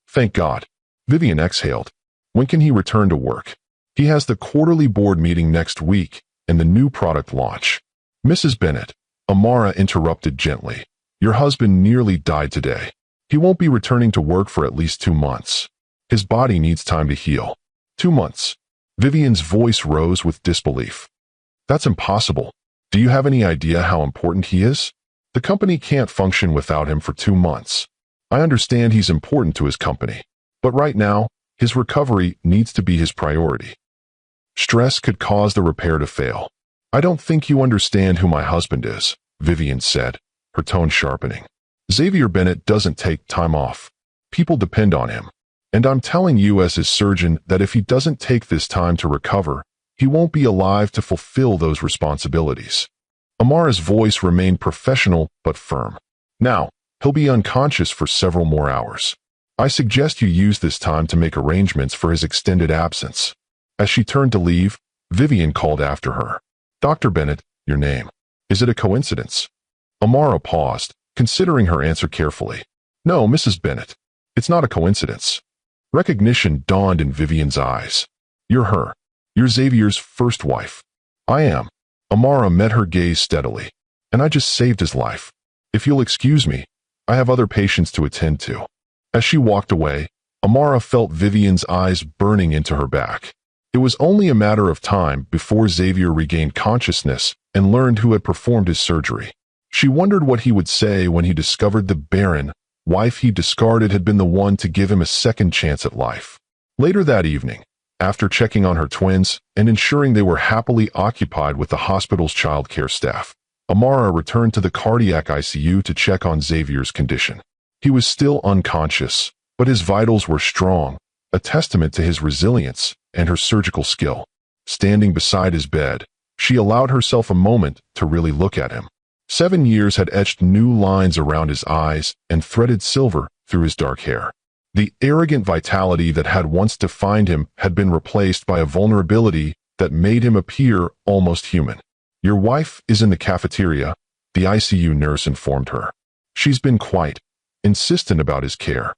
Thank God. Vivian exhaled. When can he return to work? He has the quarterly board meeting next week and the new product launch. Mrs. Bennett, Amara interrupted gently. Your husband nearly died today. He won't be returning to work for at least 2 months. His body needs time to heal. 2 months. Vivian's voice rose with disbelief. That's impossible. Do you have any idea how important he is? The company can't function without him for 2 months. I understand he's important to his company, but right now, his recovery needs to be his priority. Stress could cause the repair to fail. I don't think you understand who my husband is, Vivian said, her tone sharpening. Xavier Bennett doesn't take time off. People depend on him. And I'm telling you as his surgeon that if he doesn't take this time to recover, he won't be alive to fulfill those responsibilities. Amara's voice remained professional but firm. Now, he'll be unconscious for several more hours. I suggest you use this time to make arrangements for his extended absence. As she turned to leave, Vivian called after her. Dr. Bennett, your name. Is it a coincidence? Amara paused, considering her answer carefully. No, Mrs. Bennett. It's not a coincidence. Recognition dawned in Vivian's eyes. You're her. You're Xavier's first wife. I am. Amara met her gaze steadily. And I just saved his life. If you'll excuse me, I have other patients to attend to. As she walked away, Amara felt Vivian's eyes burning into her back. It was only a matter of time before Xavier regained consciousness and learned who had performed his surgery. She wondered what he would say when he discovered the barren wife he discarded had been the one to give him a second chance at life. Later that evening, after checking on her twins and ensuring they were happily occupied with the hospital's child care staff, Amara returned to the cardiac ICU to check on Xavier's condition. He was still unconscious, but his vitals were strong, a testament to his resilience and her surgical skill. Standing beside his bed, she allowed herself a moment to really look at him. 7 years had etched new lines around his eyes and threaded silver through his dark hair. The arrogant vitality that had once defined him had been replaced by a vulnerability that made him appear almost human. Your wife is in the cafeteria, the ICU nurse informed her. She's been quite insistent about his care.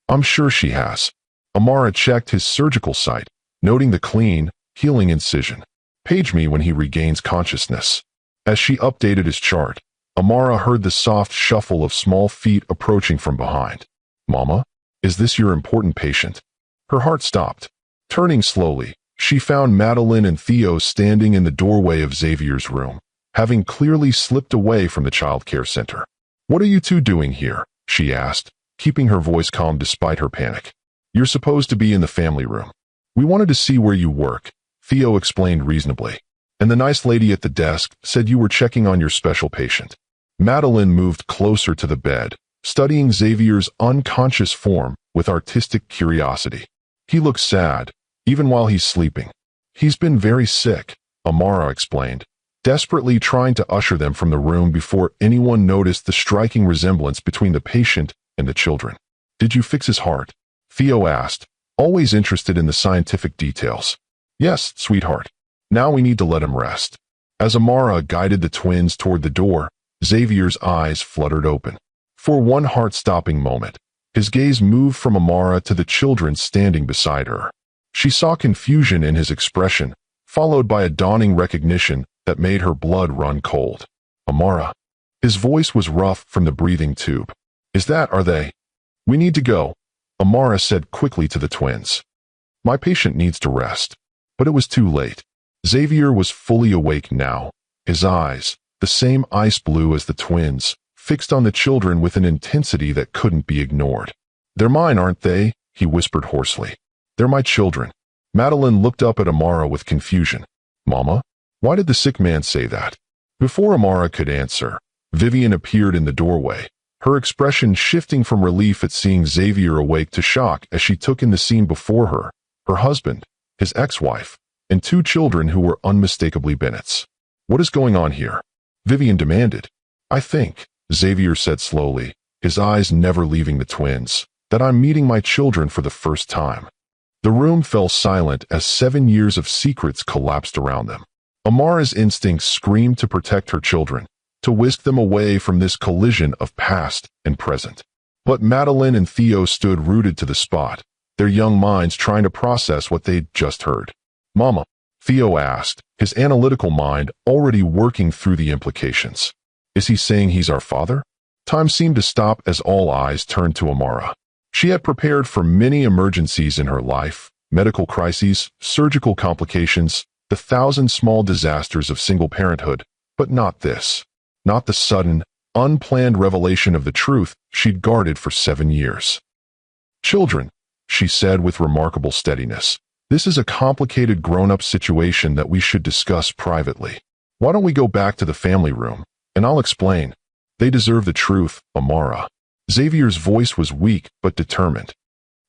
I'm sure she has. Amara checked his surgical site, noting the clean, healing incision. Page me when he regains consciousness. As she updated his chart, Amara heard the soft shuffle of small feet approaching from behind. Mama, is this your important patient? Her heart stopped. Turning slowly, she found Madeline and Theo standing in the doorway of Xavier's room, having clearly slipped away from the child care center. What are you two doing here? she asked, keeping her voice calm despite her panic. You're supposed to be in the family room. We wanted to see where you work, Theo explained reasonably. And the nice lady at the desk said you were checking on your special patient. Madeline moved closer to the bed, studying Xavier's unconscious form with artistic curiosity. He looks sad, even while he's sleeping. He's been very sick, Amara explained, desperately trying to usher them from the room before anyone noticed the striking resemblance between the patient and the children. Did you fix his heart? Theo asked, always interested in the scientific details. Yes, sweetheart. Now we need to let him rest. As Amara guided the twins toward the door, Xavier's eyes fluttered open. For one heart-stopping moment, his gaze moved from Amara to the children standing beside her. She saw confusion in his expression, followed by a dawning recognition that made her blood run cold. Amara. His voice was rough from the breathing tube. Are they? We need to go, Amara said quickly to the twins. My patient needs to rest. But it was too late. Xavier was fully awake now, his eyes, the same ice blue as the twins, fixed on the children with an intensity that couldn't be ignored. They're mine, aren't they? He whispered hoarsely. They're my children. Madeline looked up at Amara with confusion. Mama? Why did the sick man say that? Before Amara could answer, Vivian appeared in the doorway, her expression shifting from relief at seeing Xavier awake to shock as she took in the scene before her, her husband, his ex-wife, and two children who were unmistakably Bennett's. What is going on here? Vivian demanded. I think, Xavier said slowly, his eyes never leaving the twins, that I'm meeting my children for the first time. The room fell silent as 7 years of secrets collapsed around them. Amara's instincts screamed to protect her children, to whisk them away from this collision of past and present. But Madeline and Theo stood rooted to the spot, their young minds trying to process what they'd just heard. Mama, Theo asked, his analytical mind already working through the implications. Is he saying he's our father? Time seemed to stop as all eyes turned to Amara. She had prepared for many emergencies in her life, medical crises, surgical complications, the 1,000 small disasters of single parenthood, but not this. Not the sudden, unplanned revelation of the truth she'd guarded for 7 years. Children, she said with remarkable steadiness, this is a complicated grown-up situation that we should discuss privately. Why don't we go back to the family room, and I'll explain. They deserve the truth, Amara. Xavier's voice was weak but determined.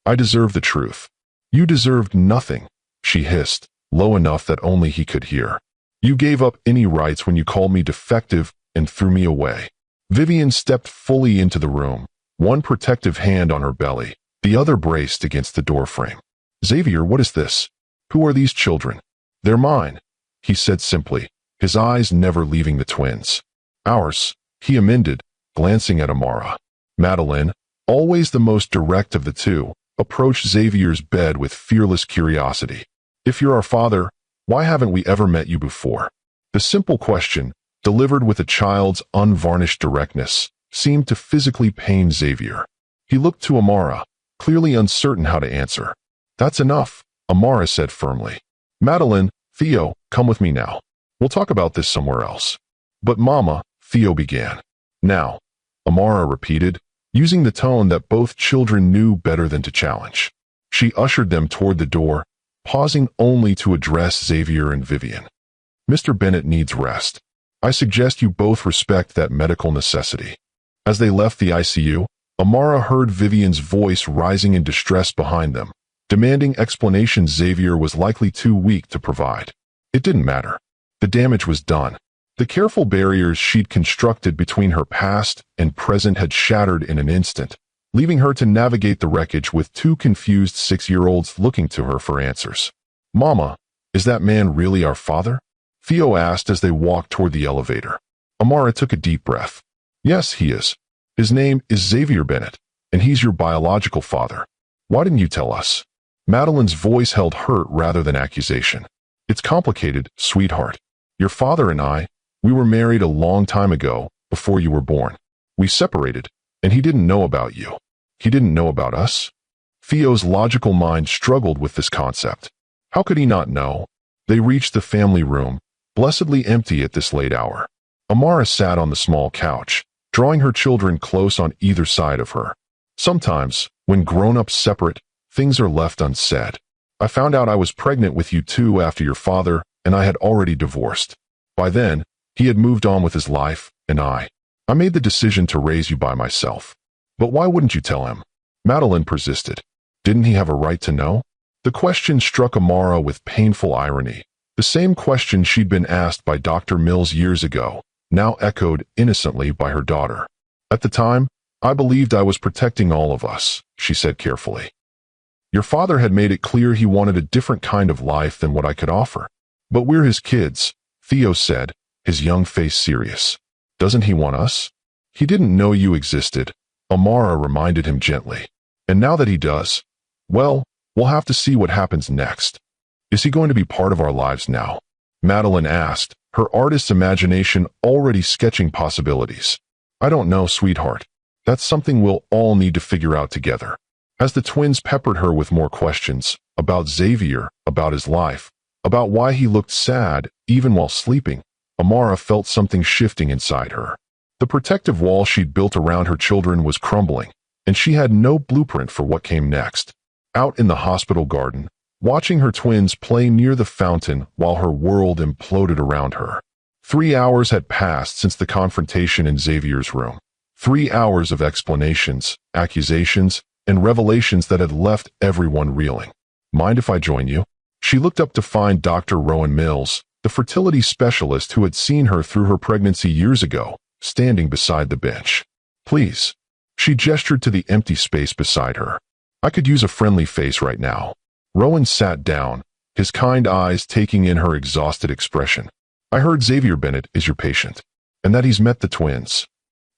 I deserve the truth. You deserved nothing, she hissed, low enough that only he could hear. You gave up any rights when you called me defective and threw me away. Vivian stepped fully into the room, one protective hand on her belly, the other braced against the doorframe. Xavier, what is this? Who are these children? They're mine, he said simply, his eyes never leaving the twins. Ours, he amended, glancing at Amara. Madeline, always the most direct of the two, approached Xavier's bed with fearless curiosity. If you're our father, why haven't we ever met you before? The simple question, delivered with a child's unvarnished directness, seemed to physically pain Xavier. He looked to Amara, clearly uncertain how to answer. That's enough, Amara said firmly. Madeline, Theo, come with me now. We'll talk about this somewhere else. But Mama, Theo began. Now, Amara repeated, using the tone that both children knew better than to challenge. She ushered them toward the door, pausing only to address Xavier and Vivian. Mr. Bennett needs rest. I suggest you both respect that medical necessity. As they left the ICU, Amara heard Vivian's voice rising in distress behind them, demanding explanations Xavier was likely too weak to provide. It didn't matter. The damage was done. The careful barriers she'd constructed between her past and present had shattered in an instant, leaving her to navigate the wreckage with two confused 6-year-olds looking to her for answers. Mama, is that man really our father? Theo asked as they walked toward the elevator. Amara took a deep breath. Yes, he is. His name is Xavier Bennett, and he's your biological father. Why didn't you tell us? Madeline's voice held hurt rather than accusation. It's complicated, sweetheart. Your father and I, we were married a long time ago, before you were born. We separated, and he didn't know about you. He didn't know about us? Theo's logical mind struggled with this concept. How could he not know? They reached the family room, blessedly empty at this late hour. Amara sat on the small couch, drawing her children close on either side of her. Sometimes, when grown-ups separate, things are left unsaid. I found out I was pregnant with you too after your father, and I had already divorced. By then, he had moved on with his life, and I made the decision to raise you by myself. But why wouldn't you tell him? Madeline persisted. Didn't he have a right to know? The question struck Amara with painful irony. The same question she'd been asked by Dr. Mills years ago, now echoed innocently by her daughter. At the time, I believed I was protecting all of us, she said carefully. Your father had made it clear he wanted a different kind of life than what I could offer. But we're his kids, Theo said, his young face serious. Doesn't he want us? He didn't know you existed, Amara reminded him gently. And now that he does, well, we'll have to see what happens next. Is he going to be part of our lives now? Madeline asked, her artist's imagination already sketching possibilities. I don't know, sweetheart. That's something we'll all need to figure out together. As the twins peppered her with more questions, about Xavier, about his life, about why he looked sad even while sleeping, Amara felt something shifting inside her. The protective wall she'd built around her children was crumbling, and she had no blueprint for what came next. Out in the hospital garden, watching her twins play near the fountain while her world imploded around her. 3 hours had passed since the confrontation in Xavier's room. 3 hours of explanations, accusations, and revelations that had left everyone reeling. Mind if I join you? She looked up to find Dr. Rowan Mills, the fertility specialist who had seen her through her pregnancy years ago, standing beside the bench. Please. She gestured to the empty space beside her. I could use a friendly face right now. Rowan sat down, his kind eyes taking in her exhausted expression. I heard Xavier Bennett is your patient, and that he's met the twins.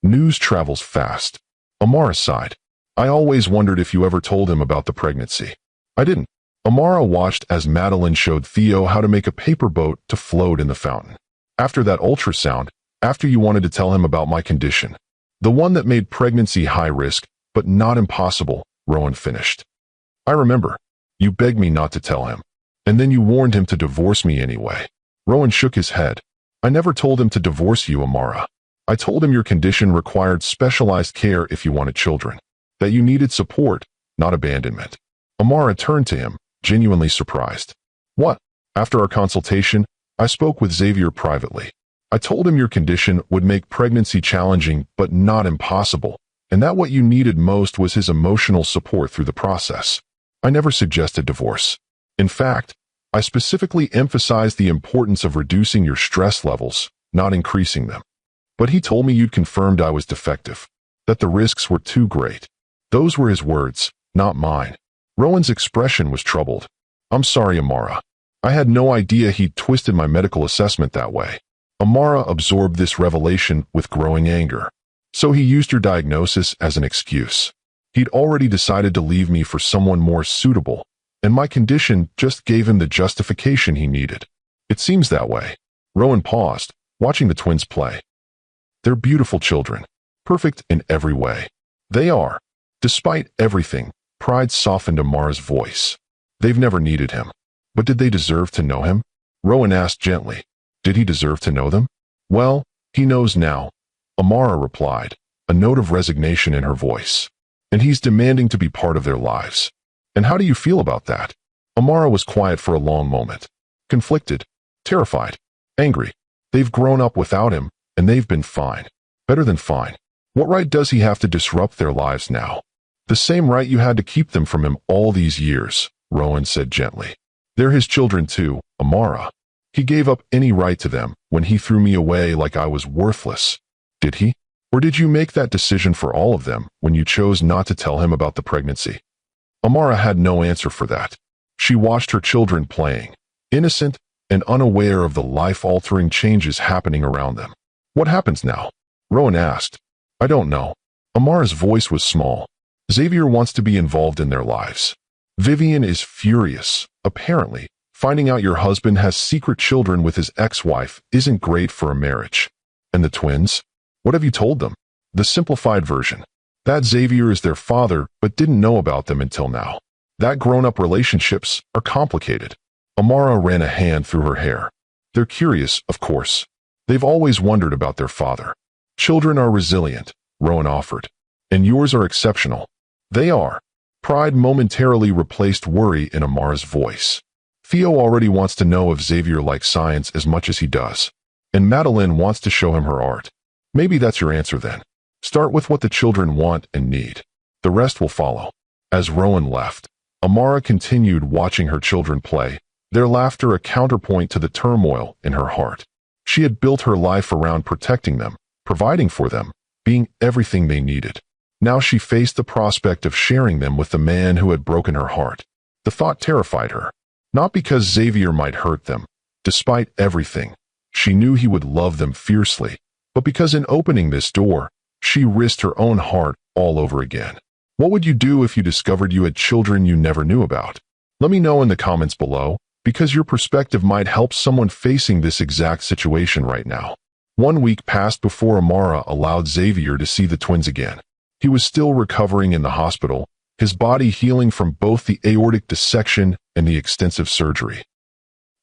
News travels fast. Amara sighed. I always wondered if you ever told him about the pregnancy. I didn't. Amara watched as Madeline showed Theo how to make a paper boat to float in the fountain. After that ultrasound, after you wanted to tell him about my condition, the one that made pregnancy high risk, but not impossible, Rowan finished. I remember. You begged me not to tell him, and then you warned him to divorce me anyway. Rowan shook his head. I never told him to divorce you, Amara. I told him your condition required specialized care if you wanted children, that you needed support, not abandonment. Amara turned to him, genuinely surprised. What? After our consultation, I spoke with Xavier privately. I told him your condition would make pregnancy challenging but not impossible, and that what you needed most was his emotional support through the process. I never suggested divorce. In fact, I specifically emphasized the importance of reducing your stress levels, not increasing them. But he told me you'd confirmed I was defective, that the risks were too great. Those were his words, not mine. Rowan's expression was troubled. I'm sorry, Amara. I had no idea he'd twisted my medical assessment that way. Amara absorbed this revelation with growing anger. So he used your diagnosis as an excuse. He'd already decided to leave me for someone more suitable, and my condition just gave him the justification he needed. It seems that way. Rowan paused, watching the twins play. They're beautiful children, perfect in every way. They are. Despite everything, pride softened Amara's voice. They've never needed him. But did they deserve to know him? Rowan asked gently. Did he deserve to know them? Well, he knows now, Amara replied, a note of resignation in her voice. And he's demanding to be part of their lives. And how do you feel about that? Amara was quiet for a long moment. Conflicted, terrified, angry. They've grown up without him, and they've been fine. Better than fine. What right does he have to disrupt their lives now? The same right you had to keep them from him all these years, Rowan said gently. They're his children too, Amara. He gave up any right to them when he threw me away like I was worthless. Did he? Or did you make that decision for all of them when you chose not to tell him about the pregnancy? Amara had no answer for that. She watched her children playing, innocent and unaware of the life-altering changes happening around them. What happens now? Rowan asked. I don't know. Amara's voice was small. Xavier wants to be involved in their lives. Vivian is furious. Apparently, finding out your husband has secret children with his ex-wife isn't great for a marriage. And the twins? What have you told them? The simplified version. That Xavier is their father but didn't know about them until now. That grown-up relationships are complicated. Amara ran a hand through her hair. They're curious, of course. They've always wondered about their father. Children are resilient, Rowan offered. And yours are exceptional. They are. Pride momentarily replaced worry in Amara's voice. Theo already wants to know if Xavier likes science as much as he does. And Madeline wants to show him her art. Maybe that's your answer then. Start with what the children want and need. The rest will follow. As Rowan left, Amara continued watching her children play, their laughter a counterpoint to the turmoil in her heart. She had built her life around protecting them, providing for them, being everything they needed. Now she faced the prospect of sharing them with the man who had broken her heart. The thought terrified her. Not because Xavier might hurt them. Despite everything, she knew he would love them fiercely, but because in opening this door, she risked her own heart all over again. What would you do if you discovered you had children you never knew about? Let me know in the comments below, because your perspective might help someone facing this exact situation right now. 1 week passed before Amara allowed Xavier to see the twins again. He was still recovering in the hospital, his body healing from both the aortic dissection and the extensive surgery.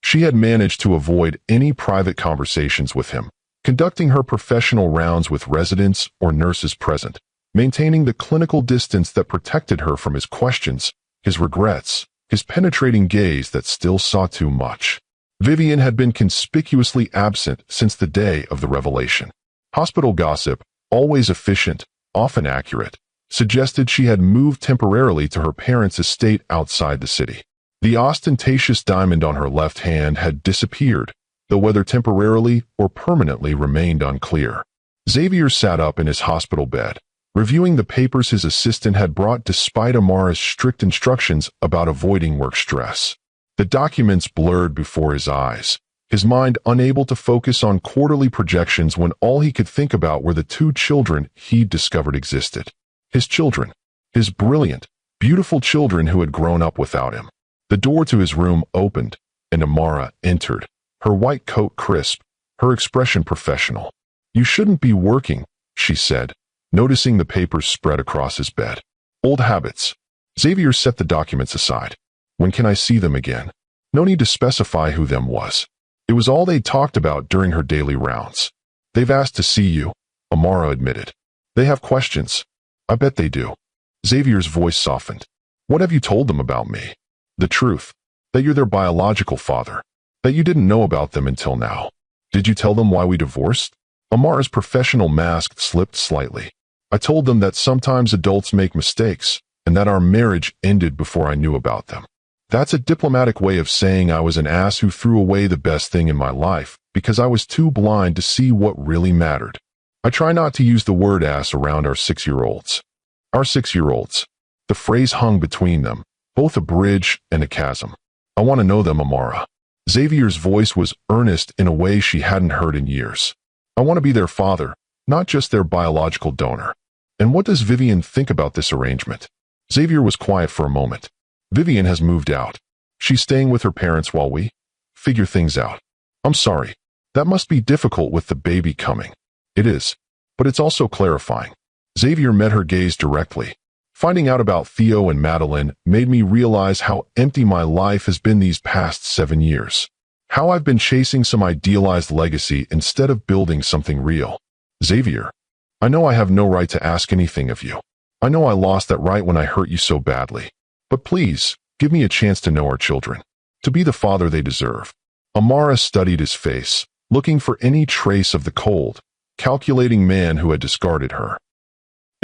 She had managed to avoid any private conversations with him, conducting her professional rounds with residents or nurses present, maintaining the clinical distance that protected her from his questions, his regrets, his penetrating gaze that still saw too much. Vivian had been conspicuously absent since the day of the revelation. Hospital gossip, always efficient, often accurate, suggested she had moved temporarily to her parents' estate outside the city. The ostentatious diamond on her left hand had disappeared, though whether temporarily or permanently remained unclear. Xavier sat up in his hospital bed, reviewing the papers his assistant had brought despite Amara's strict instructions about avoiding work stress. The documents blurred before his eyes, his mind unable to focus on quarterly projections when all he could think about were the 2 children he'd discovered existed. His children. His brilliant, beautiful children who had grown up without him. The door to his room opened, and Amara entered, her white coat crisp, her expression professional. "You shouldn't be working," she said, noticing the papers spread across his bed. "Old habits." Xavier set the documents aside. "When can I see them again?" No need to specify who them was. It was all they'd talked about during her daily rounds. "They've asked to see you," Amara admitted. "They have questions." "I bet they do." Xavier's voice softened. "What have you told them about me?" "The truth. That you're their biological father. That you didn't know about them until now." "Did you tell them why we divorced?" Amara's professional mask slipped slightly. "I told them that sometimes adults make mistakes, and that our marriage ended before I knew about them. That's a diplomatic way of saying I was an ass who threw away the best thing in my life because I was too blind to see what really mattered. I try not to use the word ass around our 6-year-olds. Our 6-year-olds. The phrase hung between them, both a bridge and a chasm. I want to know them, Amara." Xavier's voice was earnest in a way she hadn't heard in years. "I want to be their father, not just their biological donor." "And what does Vivian think about this arrangement?" Xavier was quiet for a moment. "Vivian has moved out. She's staying with her parents while we figure things out." "I'm sorry. That must be difficult with the baby coming." "It is. But it's also clarifying." Xavier met her gaze directly. "Finding out about Theo and Madeline made me realize how empty my life has been these past 7 years. How I've been chasing some idealized legacy instead of building something real." "Xavier, I know I have no right to ask anything of you. I know I lost that right when I hurt you so badly. But please, give me a chance to know our children. To be the father they deserve." Amara studied his face, looking for any trace of the cold, calculating man who had discarded her.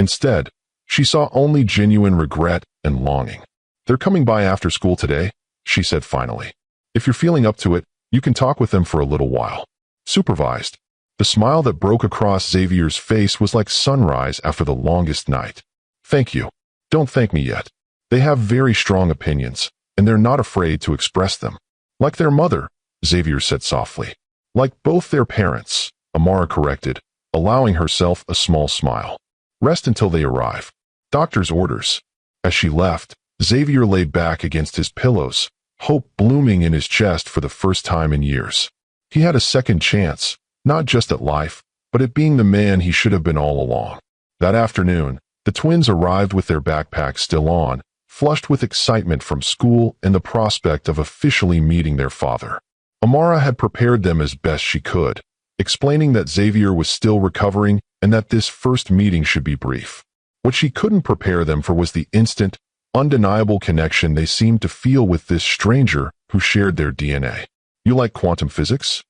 Instead, she saw only genuine regret and longing. "They're coming by after school today," she said finally. "If you're feeling up to it, you can talk with them for a little while." Supervised. The smile that broke across Xavier's face was like sunrise after the longest night. "Thank you. Don't thank me yet. They have very strong opinions, and they're not afraid to express them." "Like their mother," Xavier said softly. "Like both their parents," Amara corrected, allowing herself a small smile. "Rest until they arrive. Doctor's orders." As she left, Xavier lay back against his pillows, hope blooming in his chest for the first time in years. He had a second chance, not just at life, but at being the man he should have been all along. That afternoon, the twins arrived with their backpacks still on, flushed with excitement from school and the prospect of officially meeting their father. Amara had prepared them as best she could, explaining that Xavier was still recovering and that this first meeting should be brief. What she couldn't prepare them for was the instant, undeniable connection they seemed to feel with this stranger who shared their DNA. "You like quantum physics?"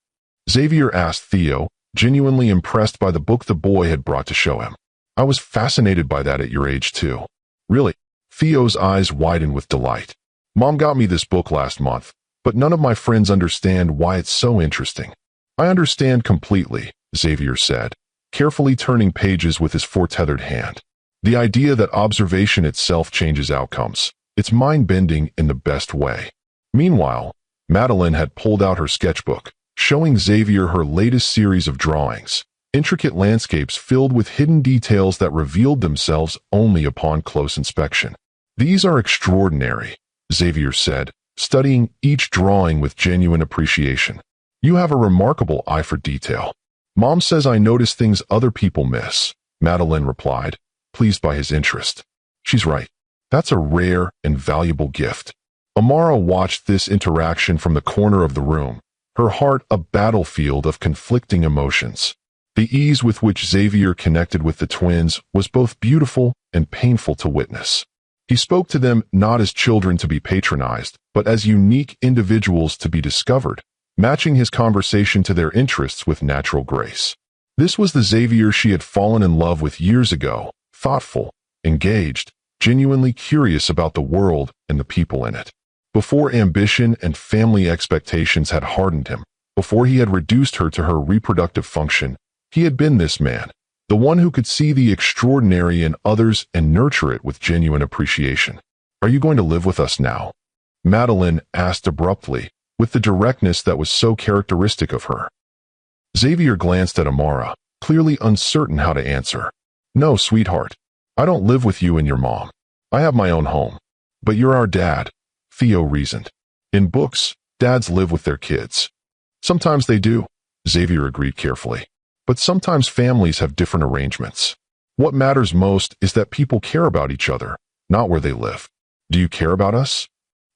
Xavier asked Theo, genuinely impressed by the book the boy had brought to show him. "I was fascinated by that at your age too." "Really?" Theo's eyes widened with delight. "Mom got me this book last month, but none of my friends understand why it's so interesting." "I understand completely," Xavier said, carefully turning pages with his four-tethered hand. "The idea that observation itself changes outcomes. It's mind-bending in the best way." Meanwhile, Madeline had pulled out her sketchbook, showing Xavier her latest series of drawings, intricate landscapes filled with hidden details that revealed themselves only upon close inspection. "These are extraordinary," Xavier said, studying each drawing with genuine appreciation. "You have a remarkable eye for detail." "Mom says I notice things other people miss," Madeline replied, pleased by his interest. "She's right. That's a rare and valuable gift." Amara watched this interaction from the corner of the room, her heart a battlefield of conflicting emotions. The ease with which Xavier connected with the twins was both beautiful and painful to witness. He spoke to them not as children to be patronized, but as unique individuals to be discovered, matching his conversation to their interests with natural grace. This was the Xavier she had fallen in love with years ago, thoughtful, engaged, genuinely curious about the world and the people in it. Before ambition and family expectations had hardened him, before he had reduced her to her reproductive function, he had been this man, the one who could see the extraordinary in others and nurture it with genuine appreciation. "Are you going to live with us now?" Madeline asked abruptly, with the directness that was so characteristic of her. Xavier glanced at Amara, clearly uncertain how to answer. "No, sweetheart. I don't live with you and your mom. I have my own home. But you're our dad," Theo reasoned. "In books, dads live with their kids." "Sometimes they do," Xavier agreed carefully. "But sometimes families have different arrangements. What matters most is that people care about each other, not where they live." "Do you care about us?"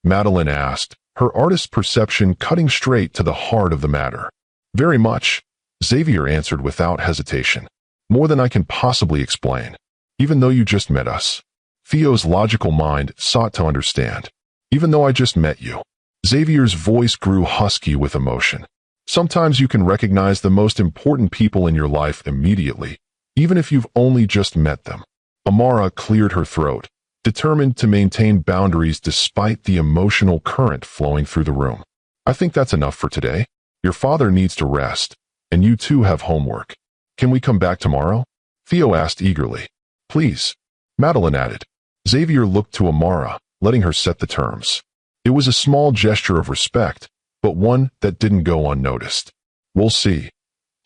Madeline asked, her artist's perception cutting straight to the heart of the matter. "Very much," Xavier answered without hesitation. "More than I can possibly explain. Even though you just met us." Theo's logical mind sought to understand. "Even though I just met you." Xavier's voice grew husky with emotion. "Sometimes you can recognize the most important people in your life immediately, even if you've only just met them." Amara cleared her throat, determined to maintain boundaries despite the emotional current flowing through the room. "I think that's enough for today. Your father needs to rest, and you two have homework. Can we come back tomorrow?" Theo asked eagerly. "Please," Madeline added. Xavier looked to Amara, letting her set the terms. It was a small gesture of respect, but one that didn't go unnoticed. "We'll see,"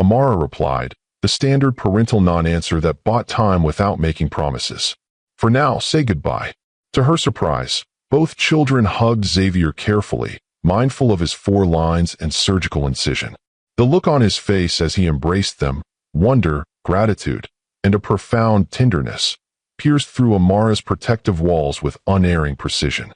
Amara replied, the standard parental non-answer that bought time without making promises. "For now, say goodbye." To her surprise, both children hugged Xavier carefully, mindful of his 4 lines and surgical incision. The look on his face as he embraced them, wonder, gratitude, and a profound tenderness, pierced through Amara's protective walls with unerring precision.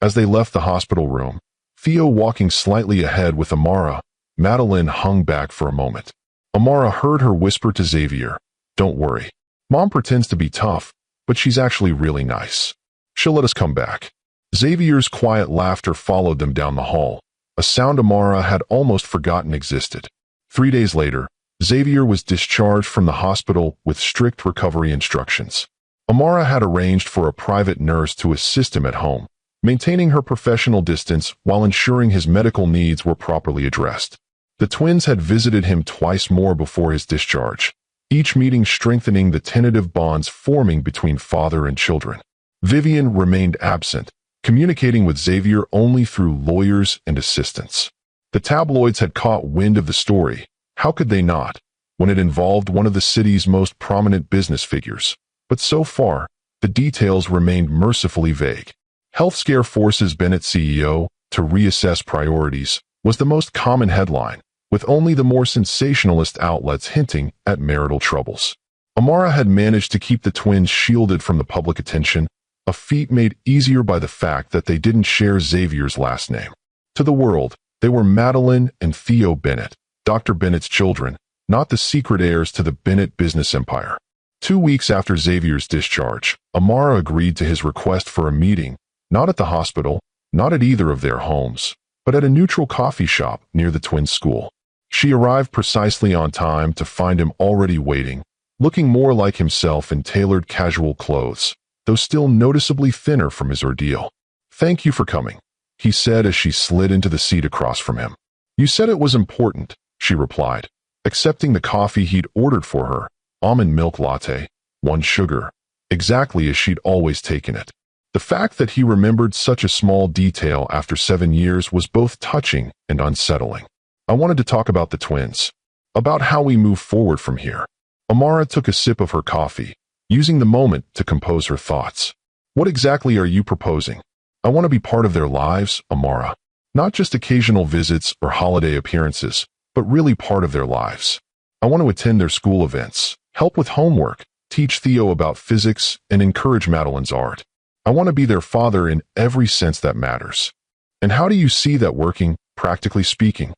As they left the hospital room, Theo walking slightly ahead with Amara, Madeline hung back for a moment. Amara heard her whisper to Xavier, "Don't worry. Mom pretends to be tough, but she's actually really nice. She'll let us come back." Xavier's quiet laughter followed them down the hall, a sound Amara had almost forgotten existed. 3 days later, Xavier was discharged from the hospital with strict recovery instructions. Amara had arranged for a private nurse to assist him at home, maintaining her professional distance while ensuring his medical needs were properly addressed. The twins had visited him twice more before his discharge, each meeting strengthening the tentative bonds forming between father and children. Vivian remained absent, communicating with Xavier only through lawyers and assistants. The tabloids had caught wind of the story. How could they not, when it involved one of the city's most prominent business figures? But so far, the details remained mercifully vague. "Health scare forces Bennett CEO to reassess priorities" was the most common headline, with only the more sensationalist outlets hinting at marital troubles. Amara had managed to keep the twins shielded from the public attention, a feat made easier by the fact that they didn't share Xavier's last name. To the world, they were Madeline and Theo Bennett, Dr. Bennett's children, not the secret heirs to the Bennett business empire. 2 weeks after Xavier's discharge, Amara agreed to his request for a meeting, not at the hospital, not at either of their homes, but at a neutral coffee shop near the twins' school. She arrived precisely on time to find him already waiting, looking more like himself in tailored casual clothes, though still noticeably thinner from his ordeal. "Thank you for coming," he said as she slid into the seat across from him. "You said it was important," she replied, accepting the coffee he'd ordered for her, almond milk latte, 1 sugar, exactly as she'd always taken it. The fact that he remembered such a small detail after 7 years was both touching and unsettling. "I wanted to talk about the twins, about how we move forward from here." Amara took a sip of her coffee, using the moment to compose her thoughts. "What exactly are you proposing?" "I want to be part of their lives, Amara. Not just occasional visits or holiday appearances, but really part of their lives. I want to attend their school events, help with homework, teach Theo about physics, and encourage Madeline's art. I want to be their father in every sense that matters." "And how do you see that working, practically speaking?"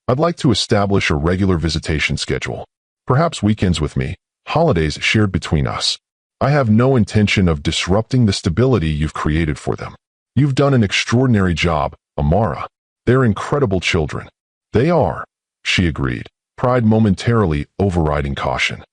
"I'd like to establish a regular visitation schedule. Perhaps weekends with me, holidays shared between us. I have no intention of disrupting the stability you've created for them. You've done an extraordinary job, Amara. They're incredible children." "They are," she agreed, pride momentarily overriding caution.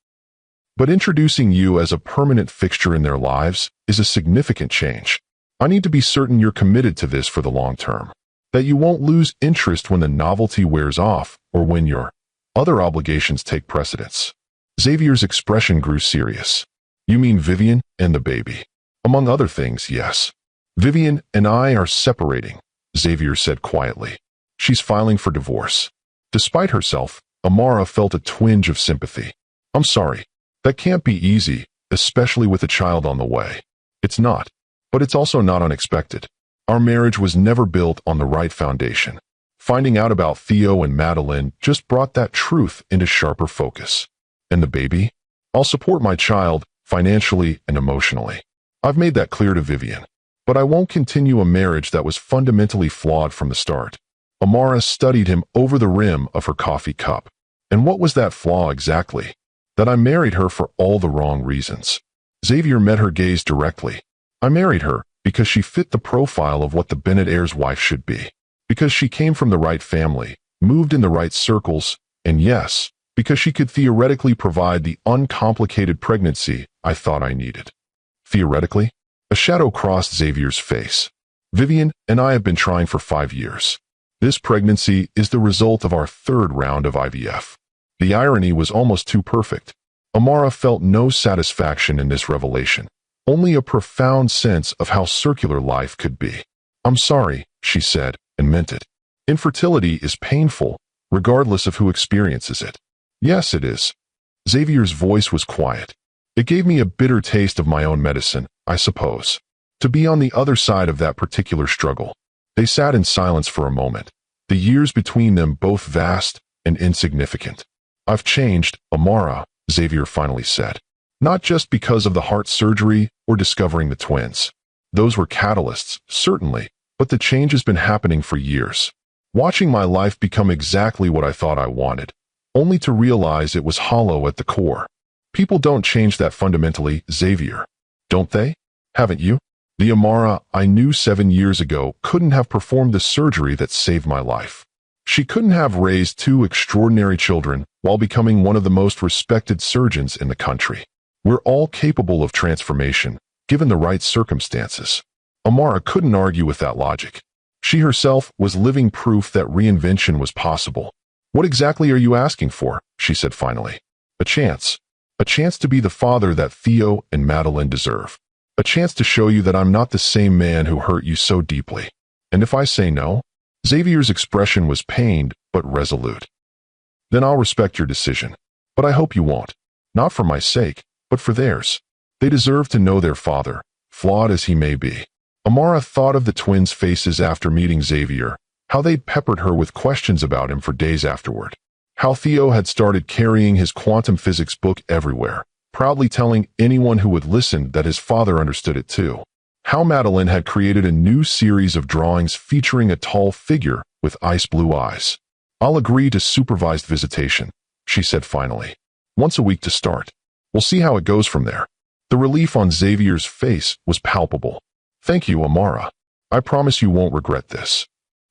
"But introducing you as a permanent fixture in their lives is a significant change. I need to be certain you're committed to this for the long term, that you won't lose interest when the novelty wears off or when your other obligations take precedence." Xavier's expression grew serious. "You mean Vivian and the baby?" "Among other things, yes. Vivian and I are separating," Xavier said quietly. "She's filing for divorce." Despite herself, Amara felt a twinge of sympathy. "I'm sorry. That can't be easy, especially with a child on the way." "It's not. But it's also not unexpected. Our marriage was never built on the right foundation. Finding out about Theo and Madeline just brought that truth into sharper focus." "And the baby?" "I'll support my child, financially and emotionally. I've made that clear to Vivian. But I won't continue a marriage that was fundamentally flawed from the start." Amara studied him over the rim of her coffee cup. "And what was that flaw exactly?" "That I married her for all the wrong reasons." Xavier met her gaze directly. "I married her because she fit the profile of what the Bennett heir's wife should be. Because she came from the right family, moved in the right circles, and yes, because she could theoretically provide the uncomplicated pregnancy I thought I needed." "Theoretically?" A shadow crossed Xavier's face. "Vivian and I have been trying for 5 years. This pregnancy is the result of our 3rd round of IVF." The irony was almost too perfect. Amara felt no satisfaction in this revelation, only a profound sense of how circular life could be. "I'm sorry," she said, and meant it. "Infertility is painful, regardless of who experiences it." "Yes, it is." Xavier's voice was quiet. "It gave me a bitter taste of my own medicine, I suppose, to be on the other side of that particular struggle." They sat in silence for a moment, the years between them both vast and insignificant. "I've changed, Amara," Xavier finally said. "Not just because of the heart surgery or discovering the twins. Those were catalysts, certainly, but the change has been happening for years. Watching my life become exactly what I thought I wanted, only to realize it was hollow at the core. People don't change that fundamentally, Xavier. Don't they? Haven't you? The Amara I knew 7 years ago couldn't have performed the surgery that saved my life. She couldn't have raised 2 extraordinary children while becoming one of the most respected surgeons in the country. We're all capable of transformation, given the right circumstances." Amara couldn't argue with that logic. She herself was living proof that reinvention was possible. "What exactly are you asking for?" she said finally. "A chance. A chance to be the father that Theo and Madeline deserve. A chance to show you that I'm not the same man who hurt you so deeply. And if I say no?" Xavier's expression was pained but resolute. "Then I'll respect your decision. But I hope you won't. Not for my sake, but for theirs. They deserve to know their father, flawed as he may be." Amara thought of the twins' faces after meeting Xavier, how they'd peppered her with questions about him for days afterward. How Theo had started carrying his quantum physics book everywhere, proudly telling anyone who would listen that his father understood it too. How Madeline had created a new series of drawings featuring a tall figure with ice blue eyes. "I'll agree to supervised visitation," she said finally. Once a week to start. We'll see how it goes from there. The relief on Xavier's face was palpable. Thank you, Amara. I promise you won't regret this.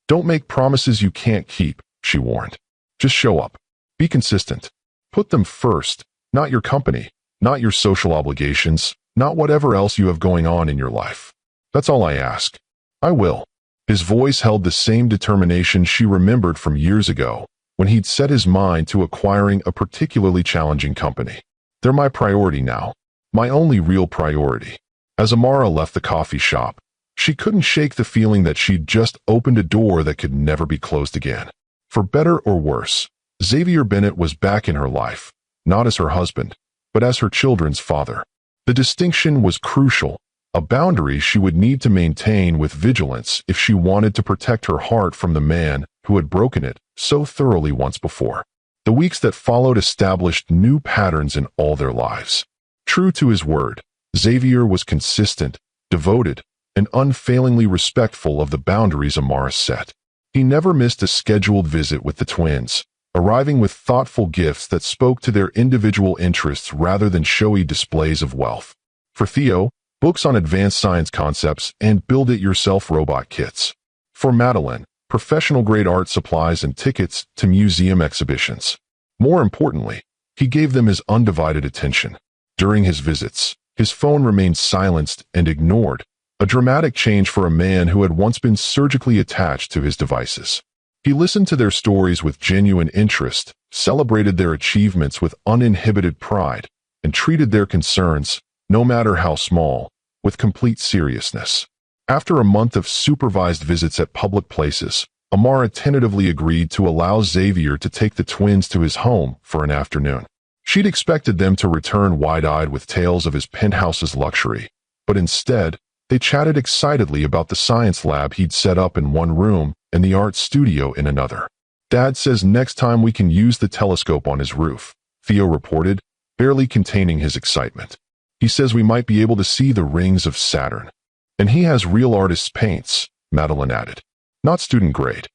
Don't make promises you can't keep, she warned. Just show up. Be consistent. Put them first, not your company, not your social obligations, not whatever else you have going on in your life. That's all I ask. I will. His voice held the same determination she remembered from years ago, when he'd set his mind to acquiring a particularly challenging company. They're my priority now. My only real priority. As Amara left the coffee shop, she couldn't shake the feeling that she'd just opened a door that could never be closed again. For better or worse, Xavier Bennett was back in her life, not as her husband, but as her children's father. The distinction was crucial, a boundary she would need to maintain with vigilance if she wanted to protect her heart from the man who had broken it so thoroughly once before. The weeks that followed established new patterns in all their lives. True to his word, Xavier was consistent, devoted, and unfailingly respectful of the boundaries Amara set. He never missed a scheduled visit with the twins, arriving with thoughtful gifts that spoke to their individual interests rather than showy displays of wealth. For Theo, books on advanced science concepts and build-it-yourself robot kits. For Madeline, professional-grade art supplies and tickets to museum exhibitions. More importantly, he gave them his undivided attention. During his visits, his phone remained silenced and ignored, a dramatic change for a man who had once been surgically attached to his devices. He listened to their stories with genuine interest, celebrated their achievements with uninhibited pride, and treated their concerns, no matter how small, with complete seriousness. After a month of supervised visits at public places, Amara tentatively agreed to allow Xavier to take the twins to his home for an afternoon. She'd expected them to return wide-eyed with tales of his penthouse's luxury, but instead, they chatted excitedly about the science lab he'd set up in one room and the art studio in another. Dad says next time we can use the telescope on his roof, Theo reported, barely containing his excitement. He says we might be able to see the rings of Saturn. And he has real artist's paints, Madeline added. Not student grade.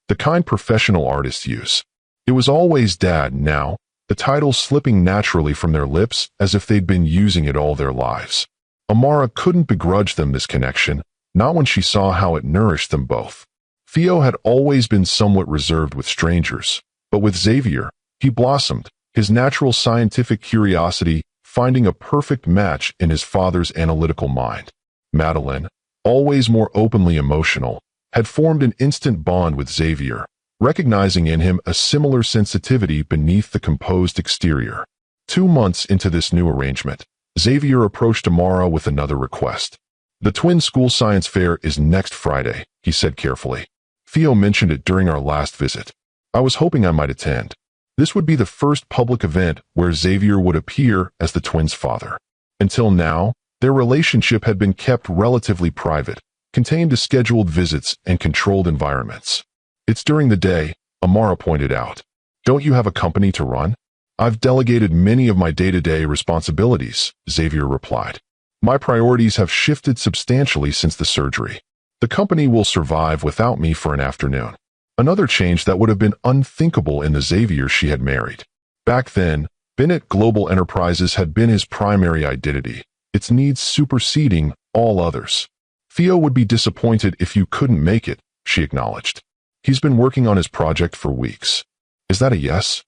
The kind professional artists use. It was always Dad now, the title slipping naturally from their lips as if they'd been using it all their lives. Amara couldn't begrudge them this connection, not when she saw how it nourished them both. Theo had always been somewhat reserved with strangers, but with Xavier, he blossomed, his natural scientific curiosity finding a perfect match in his father's analytical mind. Madeline, always more openly emotional, had formed an instant bond with Xavier, recognizing in him a similar sensitivity beneath the composed exterior. 2 months into this new arrangement, Xavier approached Amara with another request. The twin school science fair is next Friday, he said carefully. Theo mentioned it during our last visit. I was hoping I might attend. This would be the first public event where Xavier would appear as the twins' father. Until now, their relationship had been kept relatively private, contained to scheduled visits and controlled environments. It's during the day, Amara pointed out. Don't you have a company to run? I've delegated many of my day-to-day responsibilities, Xavier replied. My priorities have shifted substantially since the surgery. The company will survive without me for an afternoon. Another change that would have been unthinkable in the Xavier she had married. Back then, Bennett Global Enterprises had been his primary identity, its needs superseding all others. Theo would be disappointed if you couldn't make it, she acknowledged. He's been working on his project for weeks. Is that a yes?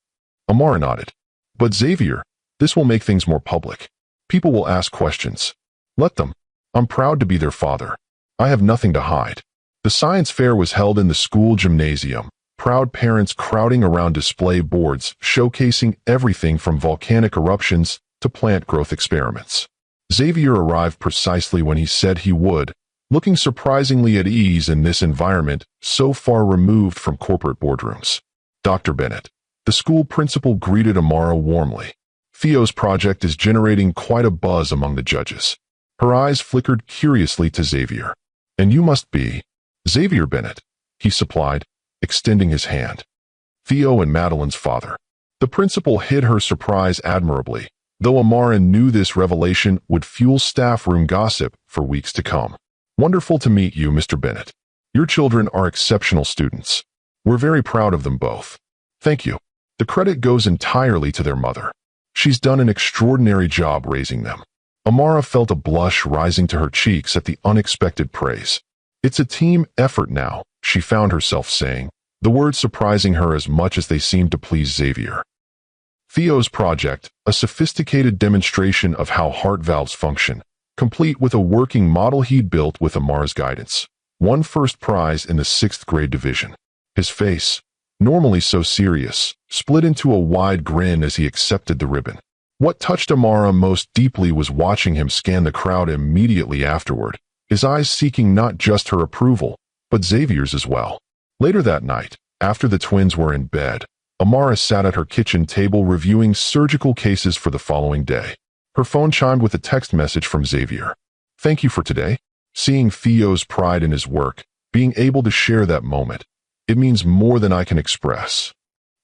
Amara nodded. But Xavier, this will make things more public. People will ask questions. Let them. I'm proud to be their father. I have nothing to hide. The science fair was held in the school gymnasium, proud parents crowding around display boards showcasing everything from volcanic eruptions to plant growth experiments. Xavier arrived precisely when he said he would, looking surprisingly at ease in this environment so far removed from corporate boardrooms. Dr. Bennett, the school principal, greeted Amara warmly. Theo's project is generating quite a buzz among the judges. Her eyes flickered curiously to Xavier. And you must be Xavier Bennett, he supplied, extending his hand. Theo and Madeline's father. The principal hid her surprise admirably, though Amara knew this revelation would fuel staff room gossip for weeks to come. Wonderful to meet you, Mr. Bennett. Your children are exceptional students. We're very proud of them both. Thank you. The credit goes entirely to their mother. She's done an extraordinary job raising them. Amara felt a blush rising to her cheeks at the unexpected praise. It's a team effort now, she found herself saying, the words surprising her as much as they seemed to please Xavier. Theo's project, a sophisticated demonstration of how heart valves function, complete with a working model he'd built with Amara's guidance, won first prize in the 6th grade division. His face, normally so serious, split into a wide grin as he accepted the ribbon. What touched Amara most deeply was watching him scan the crowd immediately afterward, his eyes seeking not just her approval, but Xavier's as well. Later that night, after the twins were in bed, Amara sat at her kitchen table reviewing surgical cases for the following day. Her phone chimed with a text message from Xavier. "Thank you for today." Seeing Theo's pride in his work, being able to share that moment, it means more than I can express.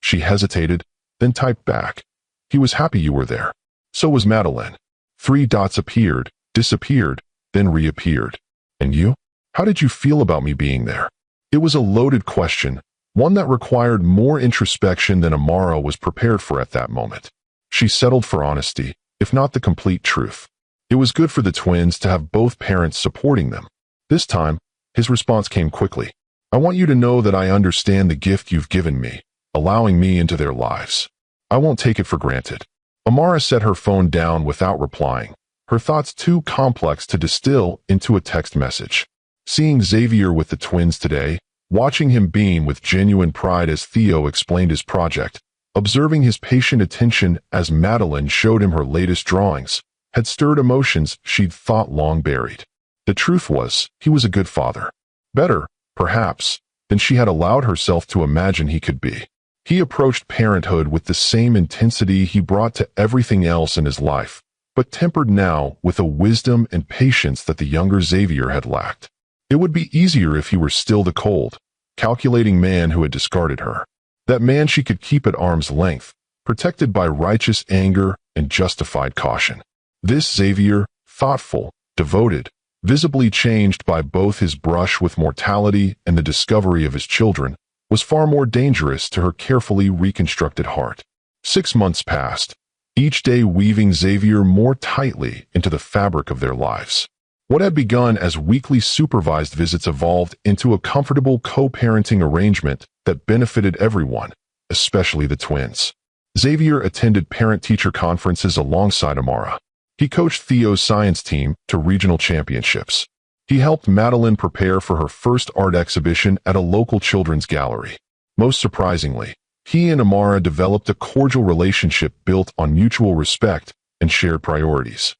She hesitated, then typed back. "He was happy you were there. So was Madeline." 3 dots appeared, disappeared, then reappeared. "And you? How did you feel about me being there?" It was a loaded question, one that required more introspection than Amara was prepared for at that moment. She settled for honesty, if not the complete truth. It was good for the twins to have both parents supporting them. This time, his response came quickly. "I want you to know that I understand the gift you've given me, allowing me into their lives. I won't take it for granted." Amara set her phone down without replying, her thoughts too complex to distill into a text message. Seeing Xavier with the twins today, watching him beam with genuine pride as Theo explained his project, observing his patient attention as Madeline showed him her latest drawings, had stirred emotions she'd thought long buried. The truth was, he was a good father. Better, perhaps, than she had allowed herself to imagine he could be. He approached parenthood with the same intensity he brought to everything else in his life, but tempered now with a wisdom and patience that the younger Xavier had lacked. It would be easier if he were still the cold, calculating man who had discarded her. That man she could keep at arm's length, protected by righteous anger and justified caution. This Xavier, thoughtful, devoted, visibly changed by both his brush with mortality and the discovery of his children, was far more dangerous to her carefully reconstructed heart. 6 months passed, each day weaving Xavier more tightly into the fabric of their lives. What had begun as weekly supervised visits evolved into a comfortable co-parenting arrangement that benefited everyone, especially the twins. Xavier attended parent-teacher conferences alongside Amara. He coached Theo's science team to regional championships. He helped Madeline prepare for her first art exhibition at a local children's gallery. Most surprisingly, he and Amara developed a cordial relationship built on mutual respect and shared priorities.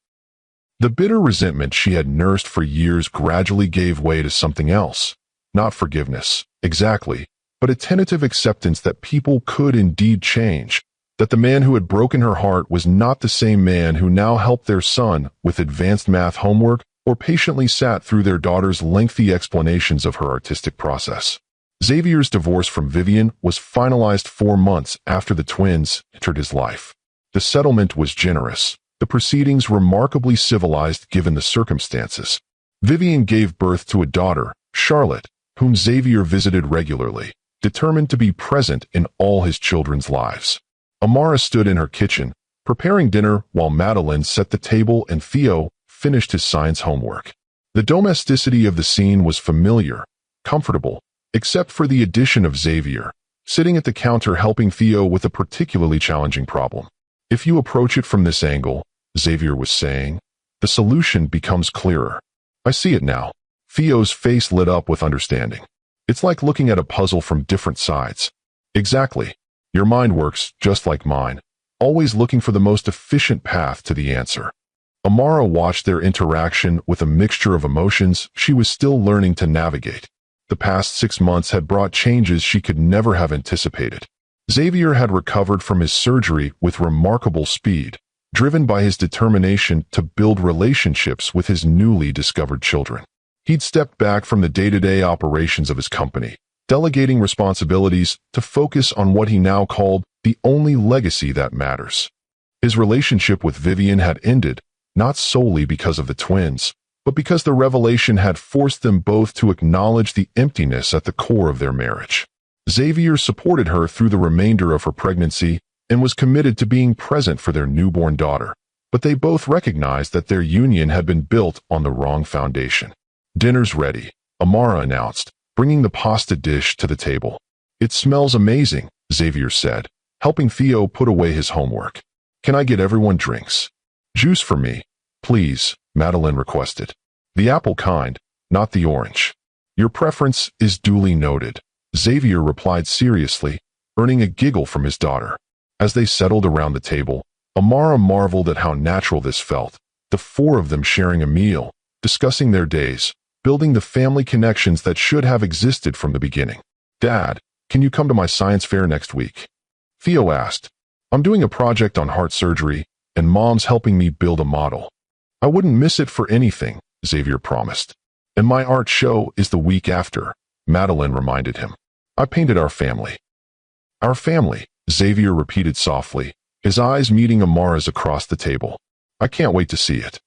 The bitter resentment she had nursed for years gradually gave way to something else. Not forgiveness, exactly, but a tentative acceptance that people could indeed change, that the man who had broken her heart was not the same man who now helped their son with advanced math homework or patiently sat through their daughter's lengthy explanations of her artistic process. Xavier's divorce from Vivian was finalized 4 months after the twins entered his life. The settlement was generous, the proceedings remarkably civilized given the circumstances. Vivian gave birth to a daughter, Charlotte, whom Xavier visited regularly, determined to be present in all his children's lives. Amara stood in her kitchen, preparing dinner while Madeline set the table and Theo finished his science homework. The domesticity of the scene was familiar, comfortable, except for the addition of Xavier, sitting at the counter helping Theo with a particularly challenging problem. "If you approach it from this angle," Xavier was saying, "the solution becomes clearer." "I see it now." Theo's face lit up with understanding. "It's like looking at a puzzle from different sides." "Exactly. Your mind works just like mine, always looking for the most efficient path to the answer." Amara watched their interaction with a mixture of emotions she was still learning to navigate. The past 6 months had brought changes she could never have anticipated. Xavier had recovered from his surgery with remarkable speed, driven by his determination to build relationships with his newly discovered children. He'd stepped back from the day-to-day operations of his company, delegating responsibilities to focus on what he now called the only legacy that matters. His relationship with Vivian had ended, not solely because of the twins, but because the revelation had forced them both to acknowledge the emptiness at the core of their marriage. Xavier supported her through the remainder of her pregnancy and was committed to being present for their newborn daughter, but they both recognized that their union had been built on the wrong foundation. "Dinner's ready," Amara announced, bringing the pasta dish to the table. "It smells amazing," Xavier said, helping Theo put away his homework. "Can I get everyone drinks?" "Juice for me, please," Madeline requested. "The apple kind, not the orange." "Your preference is duly noted," Xavier replied seriously, earning a giggle from his daughter. As they settled around the table, Amara marveled at how natural this felt, the four of them sharing a meal, discussing their days, building the family connections that should have existed from the beginning. "Dad, can you come to my science fair next week?" Theo asked. "I'm doing a project on heart surgery, and Mom's helping me build a model." "I wouldn't miss it for anything," Xavier promised. "And my art show is the week after," Madeline reminded him. "I painted our family." "Our family," Xavier repeated softly, his eyes meeting Amara's across the table. "I can't wait to see it."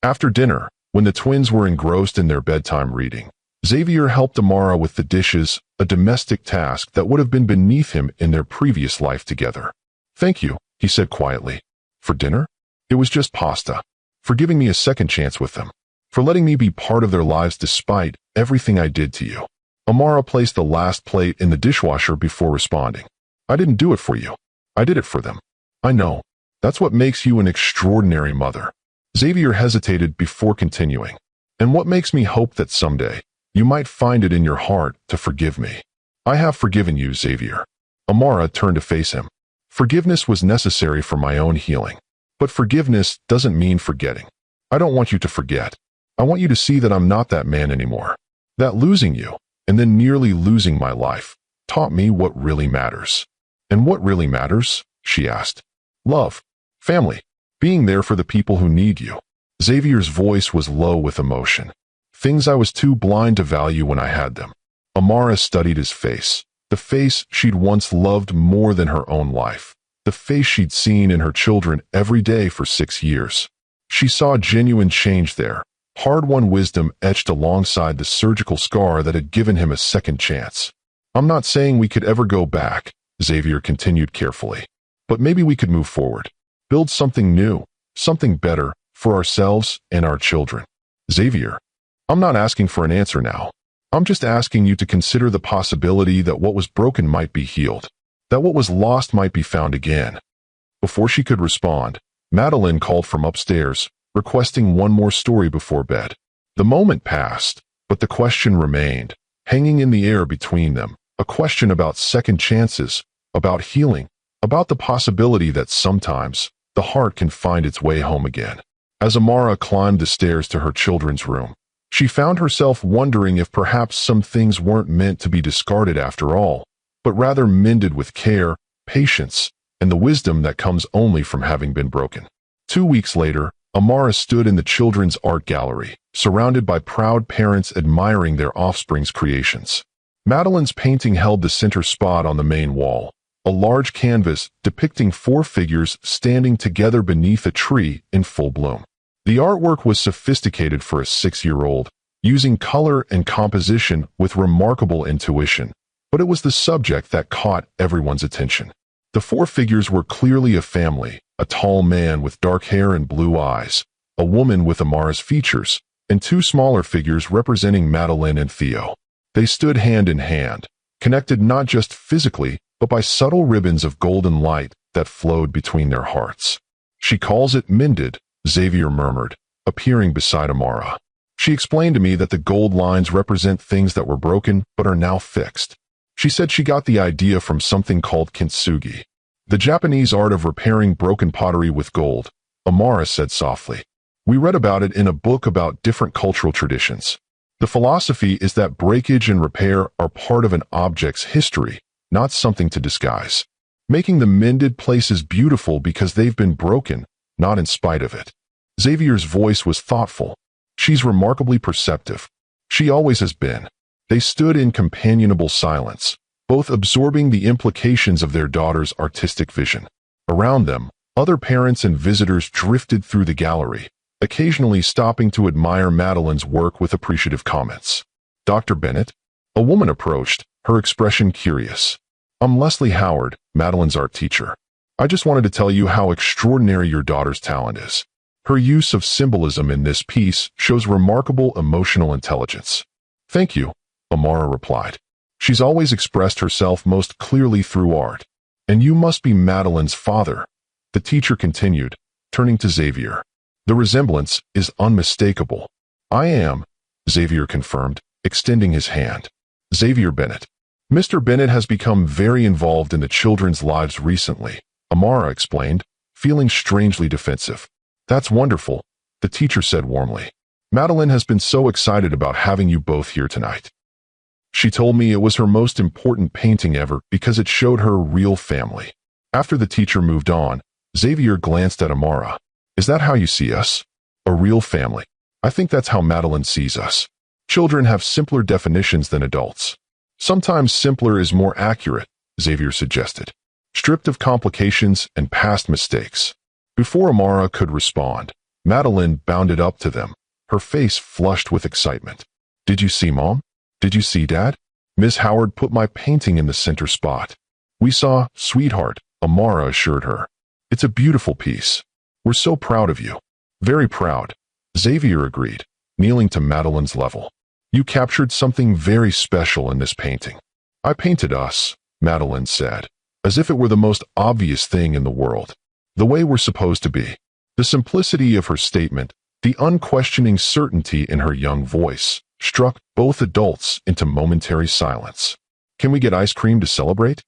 After dinner, when the twins were engrossed in their bedtime reading, Xavier helped Amara with the dishes, a domestic task that would have been beneath him in their previous life together. "Thank you," he said quietly. "For dinner? It was just pasta. For giving me a second chance with them. For letting me be part of their lives despite everything I did to you." Amara placed the last plate in the dishwasher before responding. "I didn't do it for you. I did it for them." "I know. That's what makes you an extraordinary mother." Xavier hesitated before continuing. "And what makes me hope that someday, you might find it in your heart to forgive me." "I have forgiven you, Xavier." Amara turned to face him. "Forgiveness was necessary for my own healing. But forgiveness doesn't mean forgetting. I don't want you to forget. I want you to see that I'm not that man anymore. That losing you, and then nearly losing my life, taught me what really matters." "And what really matters?" she asked. "Love. Family. Being there for the people who need you." Xavier's voice was low with emotion. "Things I was too blind to value when I had them." Amara studied his face, the face she'd once loved more than her own life, the face she'd seen in her children every day for 6 years. She saw genuine change there, hard-won wisdom etched alongside the surgical scar that had given him a second chance. "I'm not saying we could ever go back," Xavier continued carefully. "But maybe we could move forward. Build something new, something better, for ourselves and our children." "Xavier, I'm not asking for an answer now. I'm just asking you to consider the possibility that what was broken might be healed, that what was lost might be found again." Before she could respond, Madeline called from upstairs, requesting one more story before bed. The moment passed, but the question remained, hanging in the air between them, a question about second chances, about healing, about the possibility that sometimes the heart can find its way home again. As Amara climbed the stairs to her children's room, she found herself wondering if perhaps some things weren't meant to be discarded after all, but rather mended with care, patience, and the wisdom that comes only from having been broken. 2 weeks later, Amara stood in the children's art gallery, surrounded by proud parents admiring their offspring's creations. Madeline's painting held the center spot on the main wall, a large canvas depicting 4 figures standing together beneath a tree in full bloom. The artwork was sophisticated for a 6-year-old, using color and composition with remarkable intuition, but it was the subject that caught everyone's attention. The 4 figures were clearly a family, a tall man with dark hair and blue eyes, a woman with Amara's features, and 2 smaller figures representing Madeline and Theo. They stood hand in hand, connected not just physically, but by subtle ribbons of golden light that flowed between their hearts. "She calls it mended," Xavier murmured, appearing beside Amara. "She explained to me that the gold lines represent things that were broken but are now fixed. She said she got the idea from something called kintsugi, the Japanese art of repairing broken pottery with gold," Amara said softly. "We read about it in a book about different cultural traditions. The philosophy is that breakage and repair are part of an object's history, not something to disguise. Making the mended places beautiful because they've been broken, not in spite of it." Xavier's voice was thoughtful. "She's remarkably perceptive. She always has been." They stood in companionable silence, both absorbing the implications of their daughter's artistic vision. Around them, other parents and visitors drifted through the gallery, occasionally stopping to admire Madeline's work with appreciative comments. "Dr. Bennett?" A woman approached, her expression curious. "I'm Leslie Howard, Madeline's art teacher. I just wanted to tell you how extraordinary your daughter's talent is. Her use of symbolism in this piece shows remarkable emotional intelligence." "Thank you," Amara replied. "She's always expressed herself most clearly through art. And you must be Madeline's father," the teacher continued, turning to Xavier. "The resemblance is unmistakable." "I am," Xavier confirmed, extending his hand. "Xavier Bennett." "Mr. Bennett has become very involved in the children's lives recently," Amara explained, feeling strangely defensive. "That's wonderful," the teacher said warmly. "Madeline has been so excited about having you both here tonight. She told me it was her most important painting ever because it showed her real family." After the teacher moved on, Xavier glanced at Amara. "Is that how you see us? A real family?" "I think that's how Madeline sees us. Children have simpler definitions than adults." "Sometimes simpler is more accurate," Xavier suggested. "Stripped of complications and past mistakes." Before Amara could respond, Madeline bounded up to them, her face flushed with excitement. "Did you see, Mom? Did you see, Dad? Miss Howard put my painting in the center spot." "We saw, sweetheart," Amara assured her. "It's a beautiful piece. We're so proud of you." "Very proud," Xavier agreed, kneeling to Madeline's level. "You captured something very special in this painting." "I painted us," Madeline said, as if it were the most obvious thing in the world. "The way we're supposed to be." The simplicity of her statement, the unquestioning certainty in her young voice, struck both adults into momentary silence. "Can we get ice cream to celebrate?"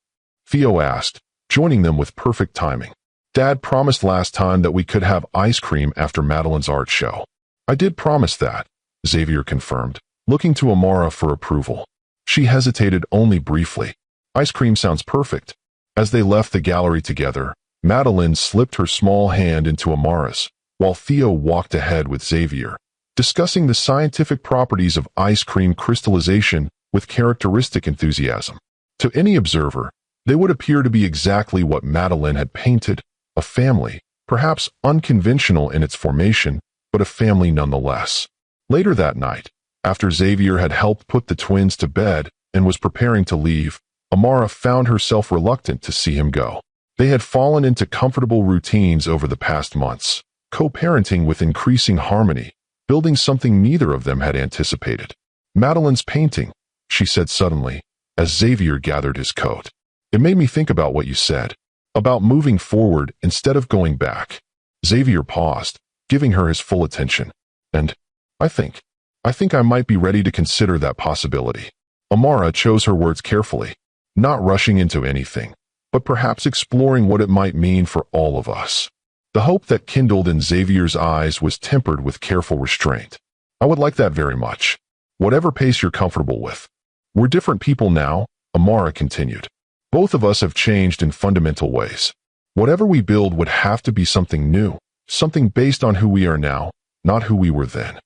Theo asked, joining them with perfect timing. "Dad promised last time that we could have ice cream after Madeline's art show." "I did promise that," Xavier confirmed, looking to Amara for approval. She hesitated only briefly. "Ice cream sounds perfect." As they left the gallery together, Madeline slipped her small hand into Amara's, while Theo walked ahead with Xavier, discussing the scientific properties of ice cream crystallization with characteristic enthusiasm. To any observer, they would appear to be exactly what Madeline had painted, a family, perhaps unconventional in its formation, but a family nonetheless. Later that night, after Xavier had helped put the twins to bed and was preparing to leave, Amara found herself reluctant to see him go. They had fallen into comfortable routines over the past months, co-parenting with increasing harmony, building something neither of them had anticipated. "Madeline's painting," she said suddenly, as Xavier gathered his coat. "It made me think about what you said, about moving forward instead of going back." Xavier paused, giving her his full attention. "And I think I might be ready to consider that possibility." Amara chose her words carefully, not rushing into anything, but perhaps exploring what it might mean for all of us. The hope that kindled in Xavier's eyes was tempered with careful restraint. "I would like that very much. Whatever pace you're comfortable with." "We're different people now," Amara continued. "Both of us have changed in fundamental ways. Whatever we build would have to be something new, something based on who we are now, not who we were then."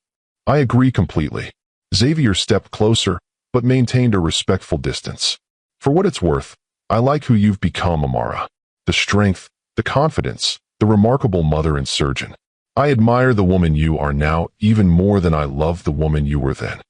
"I agree completely." Xavier stepped closer, but maintained a respectful distance. "For what it's worth, I like who you've become, Amara. The strength, the confidence, the remarkable mother and surgeon. I admire the woman you are now even more than I love the woman you were then."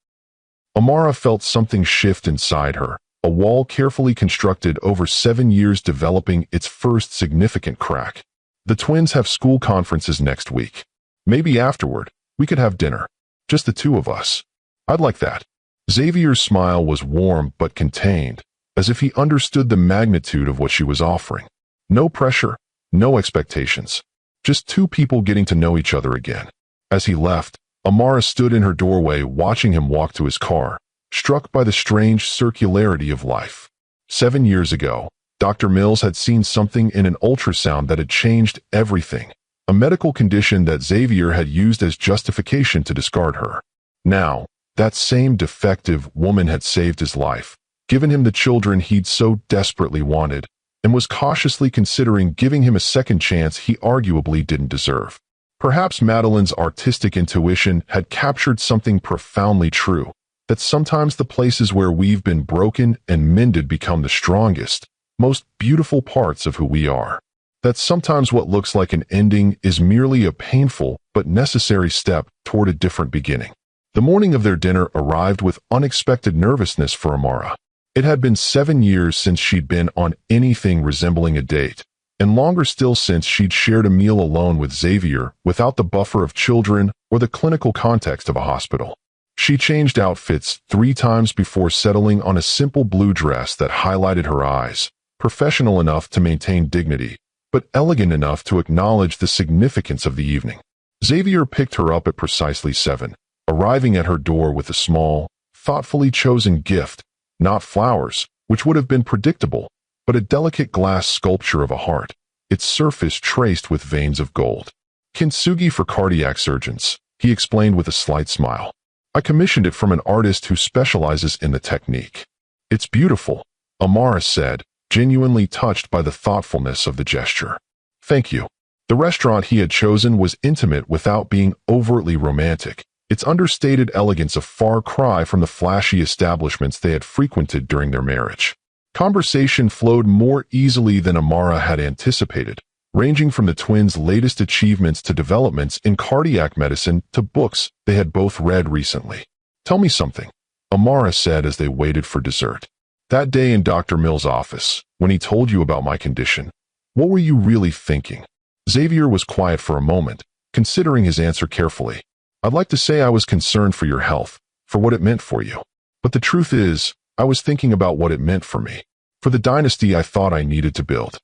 Amara felt something shift inside her, a wall carefully constructed over 7 years developing its first significant crack. "The twins have school conferences next week. Maybe afterward, we could have dinner. Just the two of us." "I'd like that." Xavier's smile was warm but contained, as if he understood the magnitude of what she was offering. No pressure, no expectations. Just two people getting to know each other again. As he left, Amara stood in her doorway watching him walk to his car, struck by the strange circularity of life. 7 years ago, Dr. Mills had seen something in an ultrasound that had changed everything, a medical condition that Xavier had used as justification to discard her. Now, that same defective woman had saved his life, given him the children he'd so desperately wanted, and was cautiously considering giving him a second chance he arguably didn't deserve. Perhaps Madeline's artistic intuition had captured something profoundly true, that sometimes the places where we've been broken and mended become the strongest, most beautiful parts of who we are. That sometimes what looks like an ending is merely a painful but necessary step toward a different beginning. The morning of their dinner arrived with unexpected nervousness for Amara. It had been 7 years since she'd been on anything resembling a date, and longer still since she'd shared a meal alone with Xavier without the buffer of children or the clinical context of a hospital. She changed outfits 3 times before settling on a simple blue dress that highlighted her eyes, professional enough to maintain dignity, but elegant enough to acknowledge the significance of the evening. Xavier picked her up at precisely 7, arriving at her door with a small, thoughtfully chosen gift, not flowers, which would have been predictable, but a delicate glass sculpture of a heart, its surface traced with veins of gold. Kintsugi for cardiac surgeons, he explained with a slight smile. I commissioned it from an artist who specializes in the technique. It's beautiful, Amara said, genuinely touched by the thoughtfulness of the gesture. Thank you. The restaurant he had chosen was intimate without being overtly romantic, its understated elegance a far cry from the flashy establishments they had frequented during their marriage. Conversation flowed more easily than Amara had anticipated, ranging from the twins' latest achievements to developments in cardiac medicine to books they had both read recently. Tell me something, Amara said as they waited for dessert. That day in Dr. Mill's office, when he told you about my condition, what were you really thinking? Xavier was quiet for a moment, considering his answer carefully. I'd like to say I was concerned for your health, for what it meant for you. But the truth is, I was thinking about what it meant for me, for the dynasty I thought I needed to build.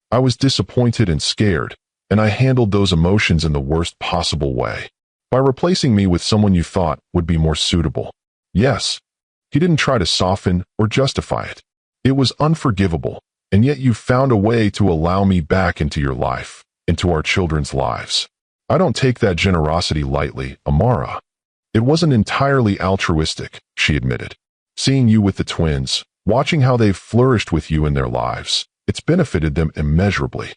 I was disappointed and scared, and I handled those emotions in the worst possible way, by replacing me with someone you thought would be more suitable. Yes, he didn't try to soften or justify it. It was unforgivable, and yet you found a way to allow me back into your life, into our children's lives. I don't take that generosity lightly, Amara. It wasn't entirely altruistic, she admitted. Seeing you with the twins, watching how they've flourished with you in their lives, it's benefited them immeasurably.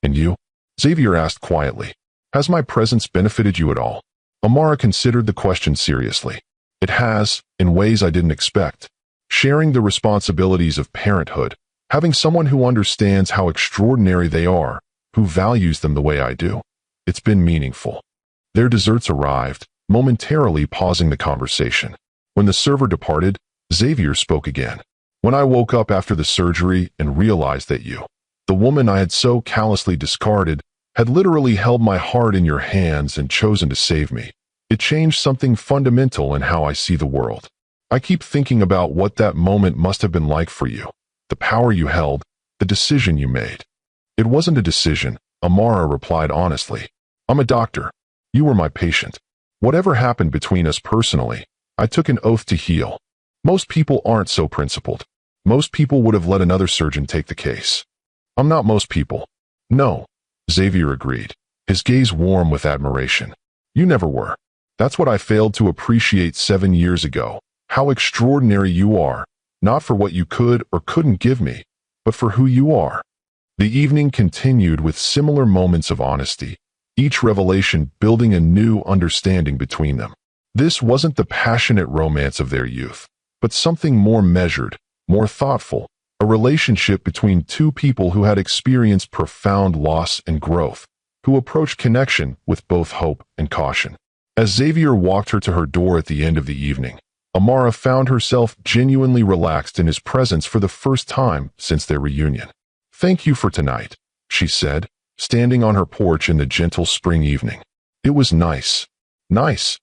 And you? Xavier asked quietly. Has my presence benefited you at all? Amara considered the question seriously. It has, in ways I didn't expect. Sharing the responsibilities of parenthood, having someone who understands how extraordinary they are, who values them the way I do. It's been meaningful. Their desserts arrived, momentarily pausing the conversation. When the server departed, Xavier spoke again. When I woke up after the surgery and realized that you, the woman I had so callously discarded, had literally held my heart in your hands and chosen to save me, it changed something fundamental in how I see the world. I keep thinking about what that moment must have been like for you, the power you held, the decision you made. It wasn't a decision, Amara replied honestly. I'm a doctor. You were my patient. Whatever happened between us personally, I took an oath to heal. Most people aren't so principled. Most people would have let another surgeon take the case. I'm not most people. No, Xavier agreed, his gaze warm with admiration. You never were. That's what I failed to appreciate 7 years ago, how extraordinary you are, not for what you could or couldn't give me, but for who you are. The evening continued with similar moments of honesty, each revelation building a new understanding between them. This wasn't the passionate romance of their youth, but something more measured, more thoughtful, a relationship between two people who had experienced profound loss and growth, who approached connection with both hope and caution. As Xavier walked her to her door at the end of the evening, Amara found herself genuinely relaxed in his presence for the first time since their reunion. Thank you for tonight, she said, standing on her porch in the gentle spring evening. It was nice. Nice.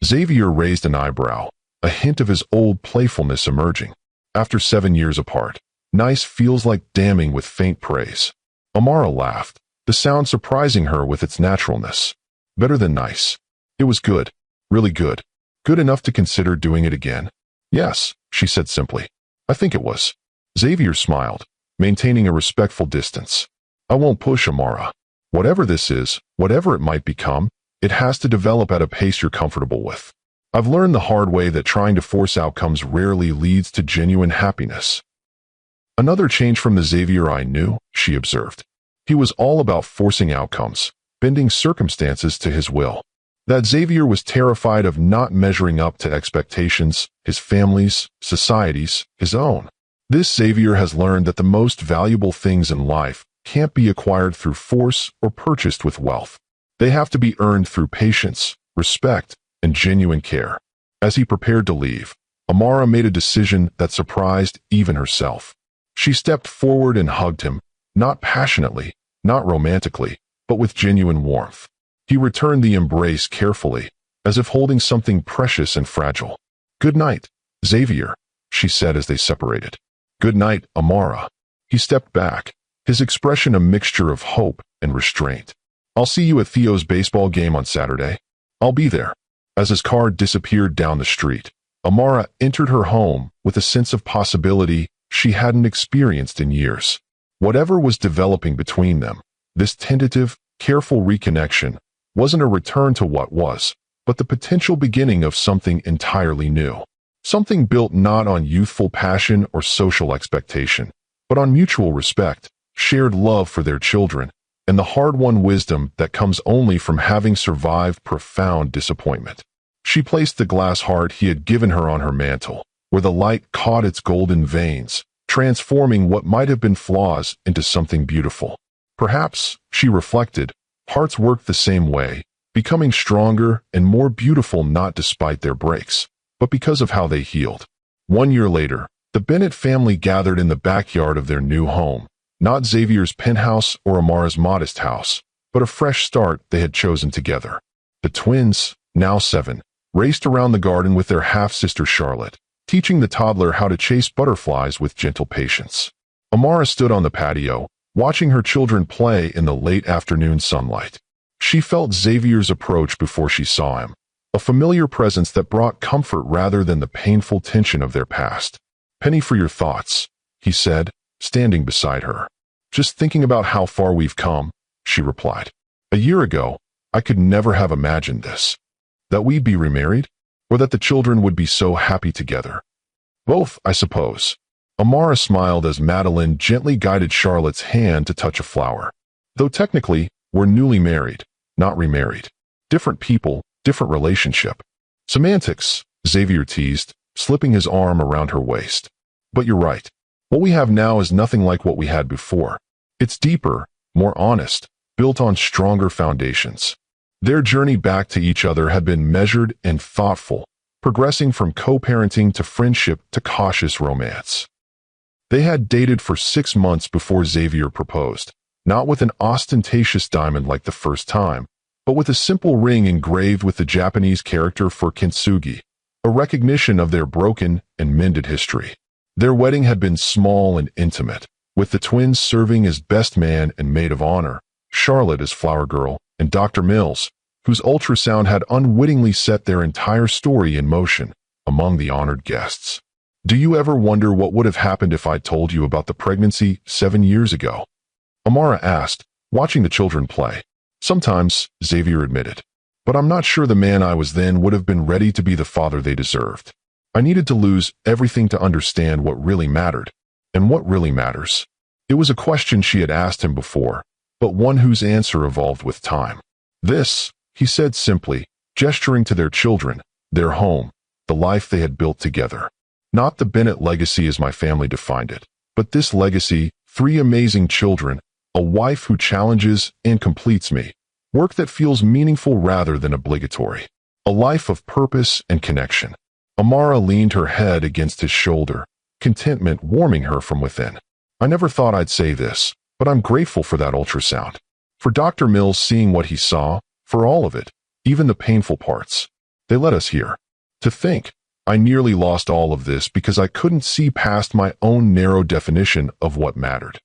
Xavier raised an eyebrow, a hint of his old playfulness emerging. After 7 years apart, nice feels like damning with faint praise. Amara laughed, the sound surprising her with its naturalness. Better than nice. It was good. Really good. Good enough to consider doing it again? Yes, she said simply. I think it was. Xavier smiled, maintaining a respectful distance. I won't push, Amara. Whatever this is, whatever it might become, it has to develop at a pace you're comfortable with. I've learned the hard way that trying to force outcomes rarely leads to genuine happiness. Another change from the Xavier I knew, she observed. He was all about forcing outcomes, bending circumstances to his will. That Xavier was terrified of not measuring up to expectations, his family's, society's, his own. This Xavier has learned that the most valuable things in life can't be acquired through force or purchased with wealth. They have to be earned through patience, respect, and genuine care. As he prepared to leave, Amara made a decision that surprised even herself. She stepped forward and hugged him, not passionately, not romantically, but with genuine warmth. He returned the embrace carefully, as if holding something precious and fragile. "Good night, Xavier," she said as they separated. "Good night, Amara." He stepped back, his expression a mixture of hope and restraint. "I'll see you at Theo's baseball game on Saturday. I'll be there." As his car disappeared down the street, Amara entered her home with a sense of possibility she hadn't experienced in years. Whatever was developing between them, this tentative, careful reconnection, wasn't a return to what was, but the potential beginning of something entirely new. Something built not on youthful passion or social expectation, but on mutual respect, shared love for their children, and the hard-won wisdom that comes only from having survived profound disappointment. She placed the glass heart he had given her on her mantle, where the light caught its golden veins, transforming what might have been flaws into something beautiful. Perhaps, she reflected, hearts work the same way, becoming stronger and more beautiful not despite their breaks, but because of how they healed. 1 year later, the Bennett family gathered in the backyard of their new home, not Xavier's penthouse or Amara's modest house, but a fresh start they had chosen together. The twins, now 7, raced around the garden with their half-sister Charlotte, teaching the toddler how to chase butterflies with gentle patience. Amara stood on the patio, watching her children play in the late afternoon sunlight. She felt Xavier's approach before she saw him, a familiar presence that brought comfort rather than the painful tension of their past. "Penny for your thoughts," he said, standing beside her. "Just thinking about how far we've come," she replied. "A year ago, I could never have imagined this. That we'd be remarried, or that the children would be so happy together. Both, I suppose." Amara smiled as Madeline gently guided Charlotte's hand to touch a flower. "Though technically, we're newly married, not remarried. Different people, different relationship." "Semantics," Xavier teased, slipping his arm around her waist. "But you're right. What we have now is nothing like what we had before. It's deeper, more honest, built on stronger foundations." Their journey back to each other had been measured and thoughtful, progressing from co-parenting to friendship to cautious romance. They had dated for 6 months before Xavier proposed, not with an ostentatious diamond like the first time, but with a simple ring engraved with the Japanese character for kintsugi, a recognition of their broken and mended history. Their wedding had been small and intimate, with the twins serving as best man and maid of honor, Charlotte as flower girl, and Dr. Mills, whose ultrasound had unwittingly set their entire story in motion, among the honored guests. "Do you ever wonder what would have happened if I'd told you about the pregnancy 7 years ago?" Amara asked, watching the children play. "Sometimes," Xavier admitted. "But I'm not sure the man I was then would have been ready to be the father they deserved. I needed to lose everything to understand what really mattered. And what really matters?" It was a question she had asked him before, but one whose answer evolved with time. "This," he said simply, gesturing to their children, their home, the life they had built together. "Not the Bennett legacy as my family defined it, but this legacy, 3 amazing children, a wife who challenges and completes me, work that feels meaningful rather than obligatory, a life of purpose and connection." Amara leaned her head against his shoulder, contentment warming her from within. "I never thought I'd say this, but I'm grateful for that ultrasound. For Dr. Mills seeing what he saw, for all of it, even the painful parts. They led us here. To think, I nearly lost all of this because I couldn't see past my own narrow definition of what mattered."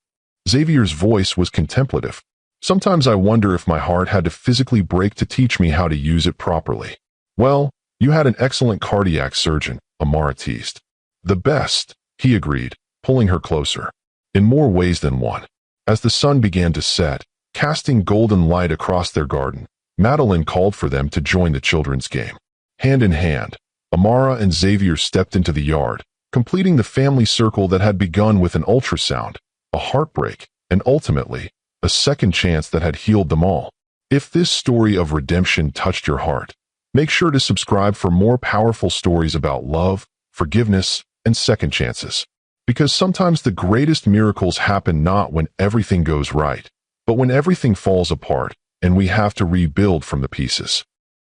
Xavier's voice was contemplative. "Sometimes I wonder if my heart had to physically break to teach me how to use it properly." "Well, you had an excellent cardiac surgeon," Amara teased. "The best," he agreed, pulling her closer. "In more ways than one." As the sun began to set, casting golden light across their garden, Madeline called for them to join the children's game. Hand in hand, Amara and Xavier stepped into the yard, completing the family circle that had begun with an ultrasound, a heartbreak, and ultimately, a second chance that had healed them all. If this story of redemption touched your heart, make sure to subscribe for more powerful stories about love, forgiveness, and second chances. Because sometimes the greatest miracles happen not when everything goes right, but when everything falls apart and we have to rebuild from the pieces.